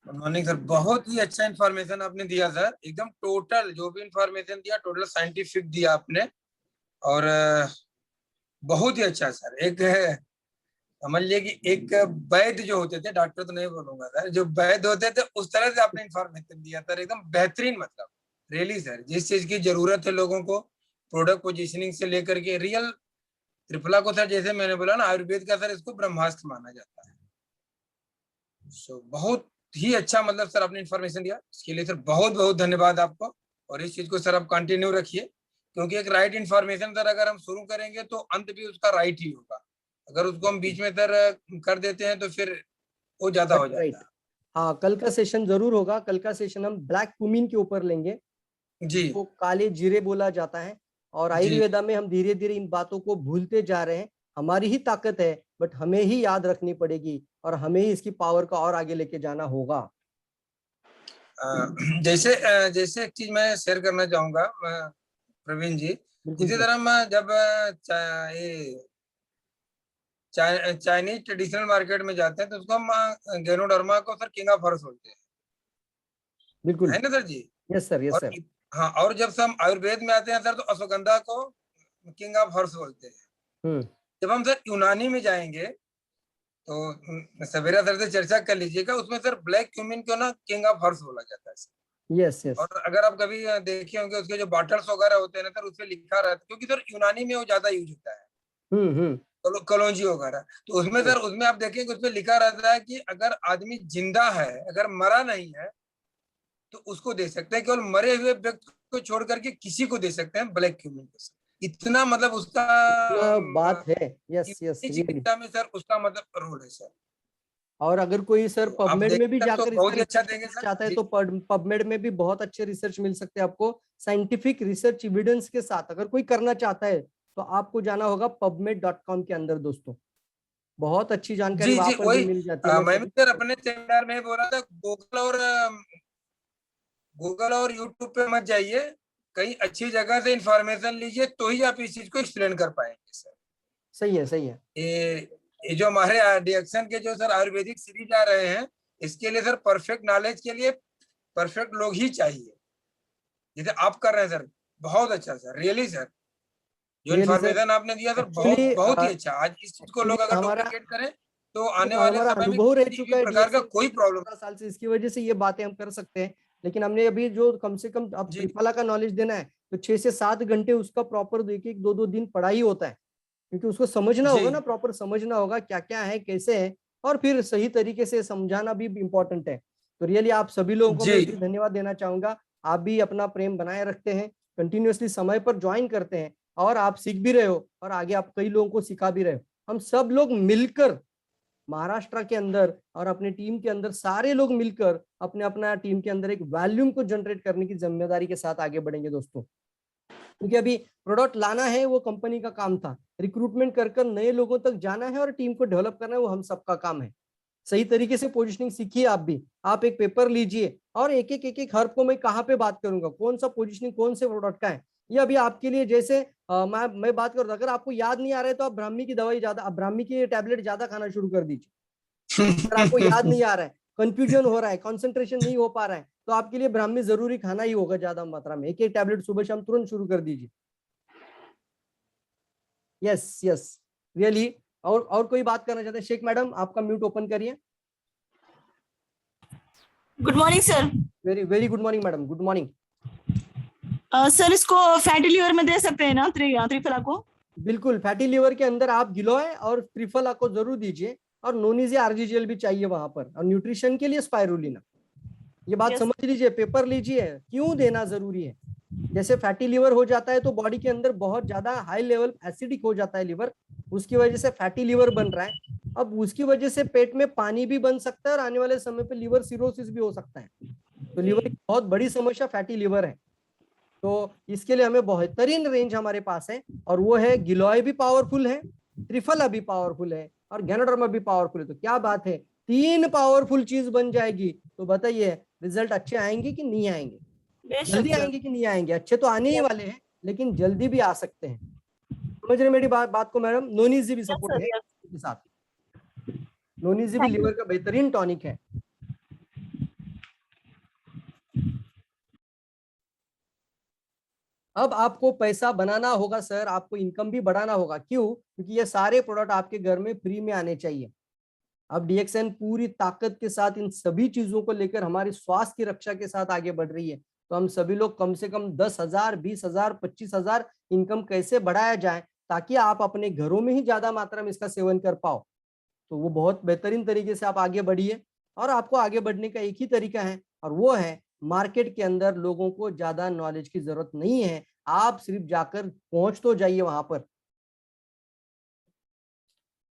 Good morning sir, बहुत ही अच्छा इन्फॉर्मेशन आपने दिया सर, एकदम टोटल जो भी इन्फॉर्मेशन दिया टोटल साइंटिफिक दिया आपने। और बहुत ही अच्छा सर। एक समझ लिए कि एक वैद्य जो होते थे, डॉक्टर तो नहीं बोलूंगा सर, जो वैद्य होते थे उस तरह से आपने इन्फॉर्मेशन दिया सर, एकदम बेहतरीन। मतलब रियली सर, जिस चीज की जरूरत है लोगों को, प्रोडक्ट पोजिशनिंग से लेकर के रियल त्रिफला को सर, जैसे मैंने बोला ना, आयुर्वेद का सर इसको ब्रह्मास्त्र माना जाता है। बहुत ही अच्छा मतलब सर आपने इन्फॉर्मेशन दिया, इसके लिए सर बहुत बहुत धन्यवाद आपको। और इस चीज को सर आप कंटिन्यू रखिए, क्योंकि एक राइट इन्फॉर्मेशन सर अगर हम शुरू करेंगे तो अंत भी उसका राइट ही होगा। अगर उसको हम बीच में सर कर देते हैं तो फिर वो ज्यादा हो जाता राइट। हाँ, कल का सेशन जरूर होगा। कल का सेशन हम ब्लैक कुमिन के ऊपर लेंगे, है। जी वो काले जीरे बोला जाता है। और जी। आयुर्वेदा में हम धीरे धीरे इन बातों को भूलते जा रहे हैं। हमारी ही ताकत है, बट हमें ही याद रखनी पड़ेगी, और हमें ही इसकी पावर को और आगे लेके जाना होगा। जैसे जैसे एक चीज मैं शेयर करना चाहूंगा प्रवीण जी। बिल्कुल इसी सर। तरह हम जब ये चाइनीज ट्रेडिशनल मार्केट में जाते हैं तो उसको हम गेनोडर्मा को सर किंग ऑफ हर्ब्स बोलते हैं, बिल्कुल। है ना सर जी। यस सर यस और सर। हाँ, और जब से हम आयुर्वेद में आते हैं सर तो अश्वगंधा को किंग ऑफ हर्ब्स बोलते हैं। हम्म। जब हम सर यूनानी में जाएंगे तो सवेरा सर से चर्चा कर लीजिएगा, उसमें सर ब्लैक क्यूमिन को ना किंग ऑफ हर्ब्स बोला जाता है सर। Yes yes. और अगर आप कभी देखे होंगे उसके जो बॉटल्स वगैरह होते हैं ना सर, उसपे लिखा रहता है, क्योंकि सर यूनानी में वो ज्यादा यूज होता है, हम्म। कलौंजी वगैरह। तो उसमें सर, उसमें आप देखेंगे उसमें लिखा रहता है कि अगर आदमी जिंदा है, अगर मरा नहीं है, तो उसको दे सकते हैं, केवल मरे हुए व्यक्ति को छोड़ करके किसी को दे सकते हैं ब्लैक क्यूमिन को सर। इतना मतलब उसका बात है। Yes yes really. चिकित्सा में सर उसका मतलब रोल है सर। और अगर कोई सर तो आप पबमेड में भी देखें सर तो जाकर इसका बहुत ही अच्छा रिसर्च देंगे करना सर चाहता है, जी। तो पबमेड में भी बहुत अच्छे रिसर्च मिल सकते हैं आपको, साइंटिफिक रिसर्च एविडेंस के साथ। अगर कोई करना चाहता है तो आपको जाना होगा pubmed.com के अंदर दोस्तों। बहुत अच्छी जानकारी जी वहां जी, पर भी वही मिल जाती है। मैं मैं भी सजेस्ट सर करता अपने सेमिनार में बोला था, गूगल और यूट्यूब पे मत जाइए, कहीं अच्छी जगह से इंफॉर्मेशन लीजिए, तो ही आप इस चीज को एक्सप्लेन कर पाएंगे सर। सही है, सही है। ये जो हमारे डिएक्शन के जो सर आयुर्वेदिक सीरीज आ रहे हैं, इसके लिए सर परफेक्ट नॉलेज के लिए परफेक्ट लोग ही चाहिए, जैसे आप कर रहे हैं सर। बहुत अच्छा सर, रियली सर, जो रियली सर, इन्फॉर्मेशन आपने दिया सर बहुत एक्चुअली बहुत ही अच्छा। आज इस चीज को एक्चुअली लोग अगर हमारा डुप्लीकेट करें तो आने वाले हमारा समय में अनुभव रह किसी भी चुका है प्रकार का डीएक्शन कोई प्रॉब्लम। 15 साल से, इसकी वजह से ये बातें हम कर सकते हैं। लेकिन हमने अभी जो कम से कम अब जी त्रिफला का नॉलेज देना है तो 6 से 7 घंटे उसका प्रॉपर एक एक 2 दिन पढ़ाई होता है, क्योंकि उसको समझना जी होगा ना, प्रॉपर समझना होगा क्या क्या है, कैसे है, और फिर सही तरीके से समझाना भी इम्पोर्टेंट है। तो रियली आप सभी लोगों को मैं जी इसलिए धन्यवाद देना चाहूंगा। आप भी अपना प्रेम बनाए रखते हैं, कंटिन्यूअसली समय पर ज्वाइन करते हैं, और आप सीख भी रहे हो और आगे आप कई लोगों को सिखा भी रहे हो। हम सब लोग मिलकर महाराष्ट्र के अंदर और अपने टीम के अंदर सारे लोग मिलकर अपने अपना टीम के अंदर एक वॉल्यूम को जनरेट करने की जिम्मेदारी के साथ आगे बढ़ेंगे दोस्तों। क्योंकि अभी प्रोडक्ट लाना है वो कंपनी का काम था, रिक्रूटमेंट कर कर नए लोगों तक जाना है और टीम को डेवलप करना है, वो हम सबका काम है। सही तरीके से पोजीशनिंग सीखिए आप भी। आप एक पेपर लीजिए और एक एक हर्ब को मैं कहाँ पे बात करूंगा, कौन सा पोजीशनिंग कौन से प्रोडक्ट का है, ये अभी आपके लिए जैसे मैं बात करूँ, अगर आपको याद नहीं आ रहा है तो आप ब्राह्मी की दवाई ज्यादा, ब्राह्मी की टैबलेट ज्यादा खाना शुरू कर दीजिए। अगर आपको याद नहीं आ रहा है, कंफ्यूजन हो रहा है, कंसंट्रेशन नहीं हो पा रहा है, तो आपके लिए ब्राह्मी जरूरी खाना ही होगा ज्यादा मात्रा में। एक एक टैबलेट सुबह शाम तुरंत शुरू कर दीजिए। Yes yes, really. और कोई बात करना चाहते हैं? शेख मैडम आपका म्यूट ओपन करिए। Good morning sir. Very very good morning madam, good morning. Sir इसको फैटी लिवर में दे सकते हैं ना, त्रिफला को? बिल्कुल, फैटी लिवर के अंदर आप गिलोय और त्रिफला को जरूर दीजिए, और नोनीजी आरजीजीएल भी चाहिए वहां पर, और न्यूट्रिशन के लिए स्पाइरुलिना। ये बात Yes. समझ लीजिए, पेपर लीजिए, क्यों देना जरूरी है। जैसे फैटी लिवर हो जाता है तो बॉडी के अंदर बहुत ज्यादा हाई लेवल एसिडिक हो जाता है लिवर, उसकी वजह से फैटी लिवर बन रहा है। अब उसकी वजह से पेट में पानी भी बन सकता है और आने वाले समय पे लिवर सिरोसिस भी हो सकता है। तो लिवर की बहुत बड़ी समस्या फैटी लिवर है। तो इसके लिए हमें बेहतरीन रेंज हमारे पास है, और वो है गिलोय भी पावरफुल है, त्रिफला भी पावरफुल है, और गैनोडर्मा भी पावरफुल है। तो क्या बात है, 3 पावरफुल चीज बन जाएगी। तो बताइए रिजल्ट अच्छे आएंगे कि नहीं आएंगे, बेशक जल्दी सर। आएंगे कि नहीं आएंगे? अच्छे तो आने ही वाले हैं, लेकिन जल्दी भी आ सकते हैं। समझ रहे मेरी बात को मैडम? नोनीजी भी यस सपोर्ट सर, है यस। के साथ। नोनीजी भी थैंक यू। लिवर का बेहतरीन टॉनिक है। अब आपको पैसा बनाना होगा सर, आपको इनकम भी बढ़ाना होगा। क्यों? क्योंकि ये सारे प्रोडक्ट आपके घर में फ्री में आने चाहिए। अब डीएक्सएन पूरी ताकत के साथ इन सभी चीजों को लेकर हमारी स्वास्थ्य की रक्षा के साथ आगे बढ़ रही है। तो हम सभी लोग कम से कम 10,000, 20,000, 25,000 इनकम कैसे बढ़ाया जाए, ताकि आप अपने घरों में ही ज्यादा मात्रा में इसका सेवन कर पाओ। तो वो बहुत बेहतरीन तरीके से आप आगे बढ़िए, और आपको आगे बढ़ने का एक ही तरीका है, और वो है मार्केट के अंदर लोगों को ज्यादा नॉलेज की जरूरत नहीं है। आप सिर्फ जाकर पहुंच तो जाइए, वहां पर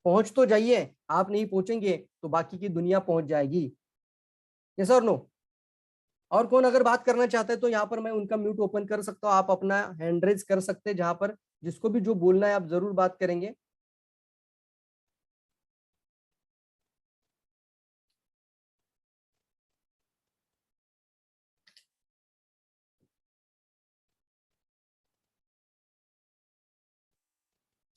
पहुंच तो जाइए। आप नहीं पहुंचेंगे तो बाकी की दुनिया पहुंच जाएगी। यस और नो? और कौन अगर बात करना चाहता है तो यहाँ पर मैं उनका म्यूट ओपन कर सकता हूँ, आप अपना हैंड रेज कर सकते हैं, जहां पर जिसको भी जो बोलना है आप जरूर बात करेंगे।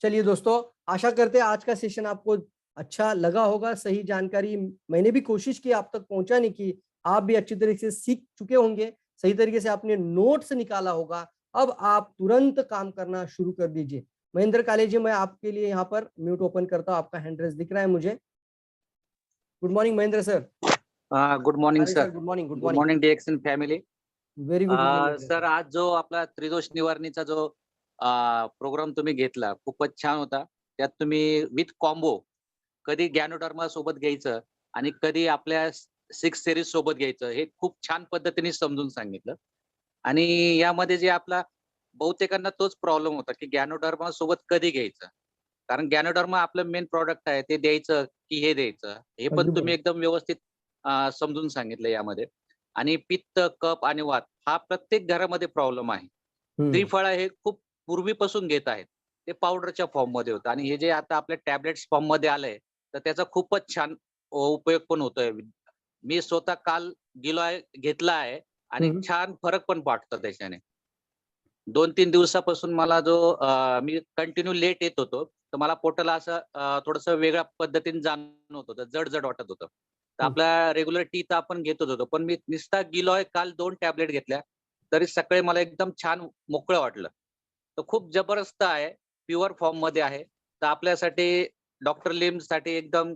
चलिए दोस्तों, आशा करते हैं आज का सेशन आपको अच्छा लगा होगा। सही जानकारी मैंने भी कोशिश की आप तक पहुंचाने की, आप भी अच्छी तरीके से सीख चुके होंगे, सही तरीके से आपने नोट्स निकाला होगा। अब आप तुरंत काम करना शुरू कर दीजिए। महेंद्र काले जी, मैं आपके लिए यहाँ पर म्यूट ओपन करता हूँ, आपका हैंड रेस दिख रहा है मुझे। Good morning Mahendra sir. Good morning अरे sir. Sir, good morning, good good morning, morning DXN family. Very good morning sir, आज जो आपला त्रिदोष निवारणीचा जो प्रोग्राम तुम्ही घेतला खूपच छान होता. त्यात तुम्ही विथ कॉम्बो कधी गॅनोडर्मा सोबत घ्यायचं आणि कधी आपल्या 6 सिरीज सोबत घ्यायचं हे खूप छान पद्धतीने समजून सांगितलं. आणि यामध्ये जे आपला बहुतेकांना तोच प्रॉब्लेम होता की गॅनोडर्मा सोबत कधी घ्यायचं, कारण गॅनोडर्मा आपलं मेन प्रॉडक्ट आहे, ते द्यायचं की हे द्यायचं हे पण अगदी तुम्ही बरोबर. एकदम व्यवस्थित समजून सांगितलं यामध्ये. आणि पित्त, कफ आणि वात हा प्रत्येक घरामध्ये प्रॉब्लेम आहे. त्रिफळा हे खूप पूर्वीपासून घेत आहेत. ते पावडरच्या फॉर्म मध्ये होतं आणि हे जे आता आपल्या टॅबलेट्स फॉर्म मध्ये आलंय तर त्याचा खूपच छान उपयोग पण होतोय. मी स्वतः काल गिलोय घेतला आहे आणि छान फरक पण वाटतो त्याच्याने. 2-3 दिवसापासून मला जो मी कंटिन्यू लेट येत होतो, तर मला पोटाला असं थोडंसं वेगळ्या पद्धतीने जाणवत होतं, जड जड वाटत होतं. तर आपल्या रेग्युलर टी तर आपण घेतच होतो, पण मी नुसता गेलोय काल 2 टॅबलेट घेतल्या, तरी सकाळी मला एकदम छान मोकळं वाटलं. तर खूप जबरदस्त आहे, प्युअर फॉर्म मध्ये आहे. तर आपल्यासाठी डॉक्टर लिमसाठी एकदम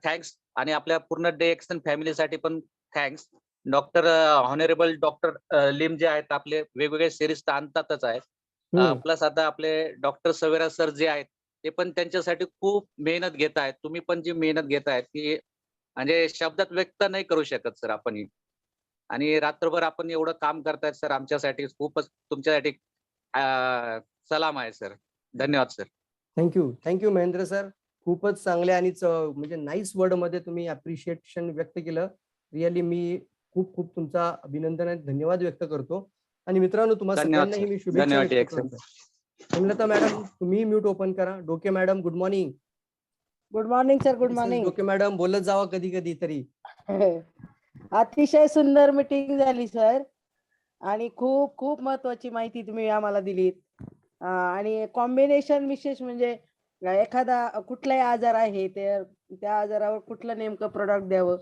थँक्स आणि आपल्या पूर्ण डे एक्सन फॅमिलीसाठी पण थँक्स. डॉक्टर ऑनरेबल डॉक्टर लिम जे आहेत आपले वेगवेगळे सिरीज तर आणतातच आहेत. प्लस आता आपले डॉक्टर सवेरा सर जे आहेत ते पण त्यांच्यासाठी खूप मेहनत घेत आहेत. तुम्ही पण जी मेहनत घेत आहेत की म्हणजे शब्दात व्यक्त नाही करू शकत सर आपण ही. आणि रात्रभर आपण एवढं काम करतायत सर आमच्यासाठी खूपच तुमच्यासाठी सलाम आहे सर. धन्यवाद सर. Thank you Mahendra sir. खूपच चांगले आणि म्हणजे नाईस वर्ड मध्ये तुम्ही अप्रिशिएशन व्यक्त केलं. रिअली मी खूप खूप तुमचा अभिनंदन आणि धन्यवाद व्यक्त करतो. आणि मित्रांनो तुम्हा धन्यवाद सगळ्यांनाही सर. मी शुभेच्छा धन्यवाद व्यक्त TXM. करतो. हेमलता मॅडम तुम्ही म्यूट ओपन करा. डोके madam good morning. Good morning sir. Good morning. डोके मॅडम बोलत जावा कधी कधी तरी. अतिशय सुंदर मीटिंग झाली सर आणि खूप खूप महत्वाची माहिती तुम्ही आम्हाला दिलीत. आणि कॉम्बिनेशन विशेष म्हणजे एखादा कुठलाही आजार आहे तर त्या आजारावर कुठलं नेमकं प्रोडक्ट द्यावं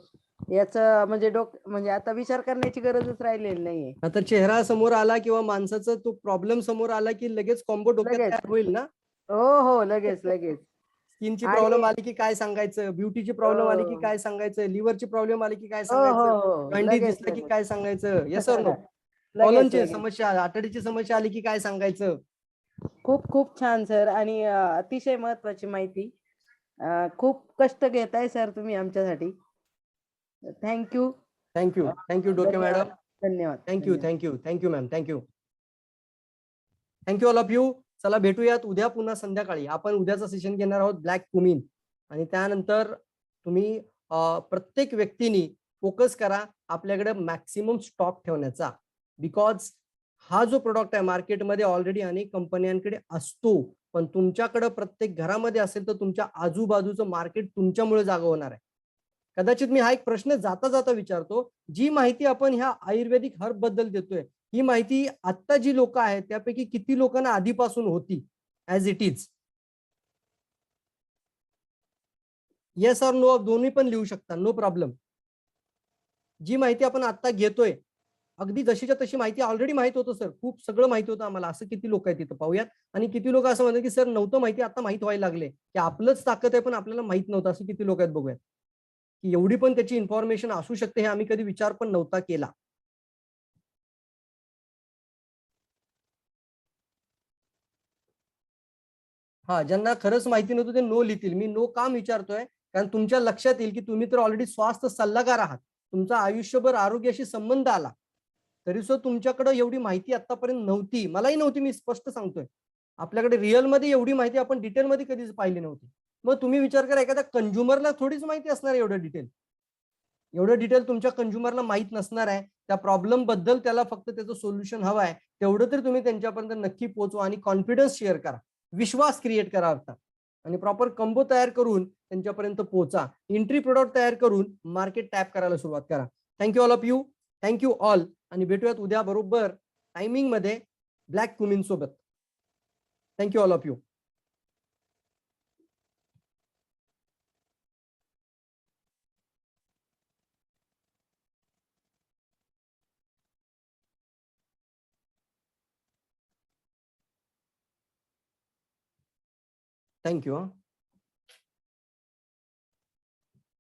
याचं म्हणजे आता विचार करण्याची गरजच राहिलेली नाहीये. आता चेहरा समोर आला किंवा माणसाचा तो प्रॉब्लेम समोर आला की लगेच कॉम्बो डोक्यात लगेच. तयार होईल ना. हो लगेच लगेच. स्किनची आणि- प्रॉब्लेम आली की काय सांगायचं, ब्युटीची प्रॉब्लेम आली की हो. काय सांगायचं, लिव्हरची प्रॉब्लेम आली की काय हो सांगायचं, हो अंडी लगेच दिसलं की लगेच. काय सांगायचं. येस और नो. लगेच कॉलनची लगेच. समस्या, आतडीची समस्या आली की काय सांगायचं. खूप खूप छान सर आणि अतिशय महत्वाची माहिती. खूप कष्ट घेताय सर तुम्ही आमच्यासाठी. थँक्यू. थँक्यू डोके मॅडम. धन्यवाद. Thank you ma'am. Thank you all of you. चला भेटूयात उद्या पुन्हा संध्याकाळी. आपण उद्याचं सेशन घेणार आहोत ब्लॅक कुमीन. आणि त्यानंतर तुम्ही प्रत्येक व्यक्तीने फोकस करा आपल्याकडे मॅक्सिमम स्टॉक ठेवण्याचा. बिकॉज हा जो प्रोडक्ट आहे मार्केटमध्ये ऑलरेडी अनेक कंपन्यांकडे असतो, पण तुमच्याकडे प्रत्येक घरामध्ये असेल तर तुमच्या आजूबाजूचं मार्केट तुमच्यामुळे जागा होणार आहे. कदाचित मी हा एक प्रश्न जाता जाता विचारतो. जी माहिती आपण ह्या आयुर्वेदिक हर्ब बद्दल देतोय ही माहिती आता जी लोक आहेत त्यापैकी किती लोकांना आधीपासून होती ऍज इट इज. येस और नो दोन्ही पण लिहू शकता, नो प्रॉब्लेम. जी माहिती आपण आता घेतोय अगदी जशीच्या तशी माहिती ऑलरेडी माहित होतं सर. खूप सगळं माहिती होतं आम्हाला. असं किती लोक आहेत तिथं पाहूयात. आणि किती लोक असं म्हणतात की सर नव्हतं माहिती आता माहित व्हायला लागले की आपलंच ताकद आहे पण आपल्याला माहित नव्हतं. असं किती लोक आहेत बघूयात की एवढी पण त्याची इन्फॉर्मेशन असू शकते हे आम्ही कधी विचार पण नव्हता केला. हा ज्यांना खरंच माहिती नव्हतं ते नो लिहितील. मी नो काम विचारतोय कारण तुमच्या लक्षात येईल की तुम्ही तर ऑलरेडी स्वास्थ्य सल्लागार आहात. तुमचा आयुष्यभर आरोग्याशी संबंध आला तरी सुद्धा तुमच्याकडे एवढी माहिती आतापर्यंत नव्हती. मलाही नव्हती. मी स्पष्ट सांगतोय आपल्याकडे रिअलमध्ये एवढी माहिती आपण डिटेलमध्ये कधीच पाहिली नव्हती. मग तुम्ही विचार करा एखाद्या कंझ्युमरला थोडीच माहिती असणार एवढं डिटेल तुमच्या कंझ्युमरला माहित नसणार आहे. त्या प्रॉब्लेम बद्दल त्याला फक्त त्याचं सोल्युशन हवं आहे तेवढं तरी तुम्ही त्यांच्यापर्यंत नक्की पोहोचवा आणि कॉन्फिडन्स शेअर करा, विश्वास क्रिएट करा अर्थात. आणि प्रॉपर कंबो तयार करून त्यांच्यापर्यंत पोहोचा. एंट्री प्रोडक्ट तयार करून मार्केट टॅप करायला सुरुवात करा. Thank you all of you. Thank you all. आणि भेटूयात उद्या बरोबर टायमिंग मध्ये ब्लॅक कुमीन सोबत. Thank you all of you. Thank you.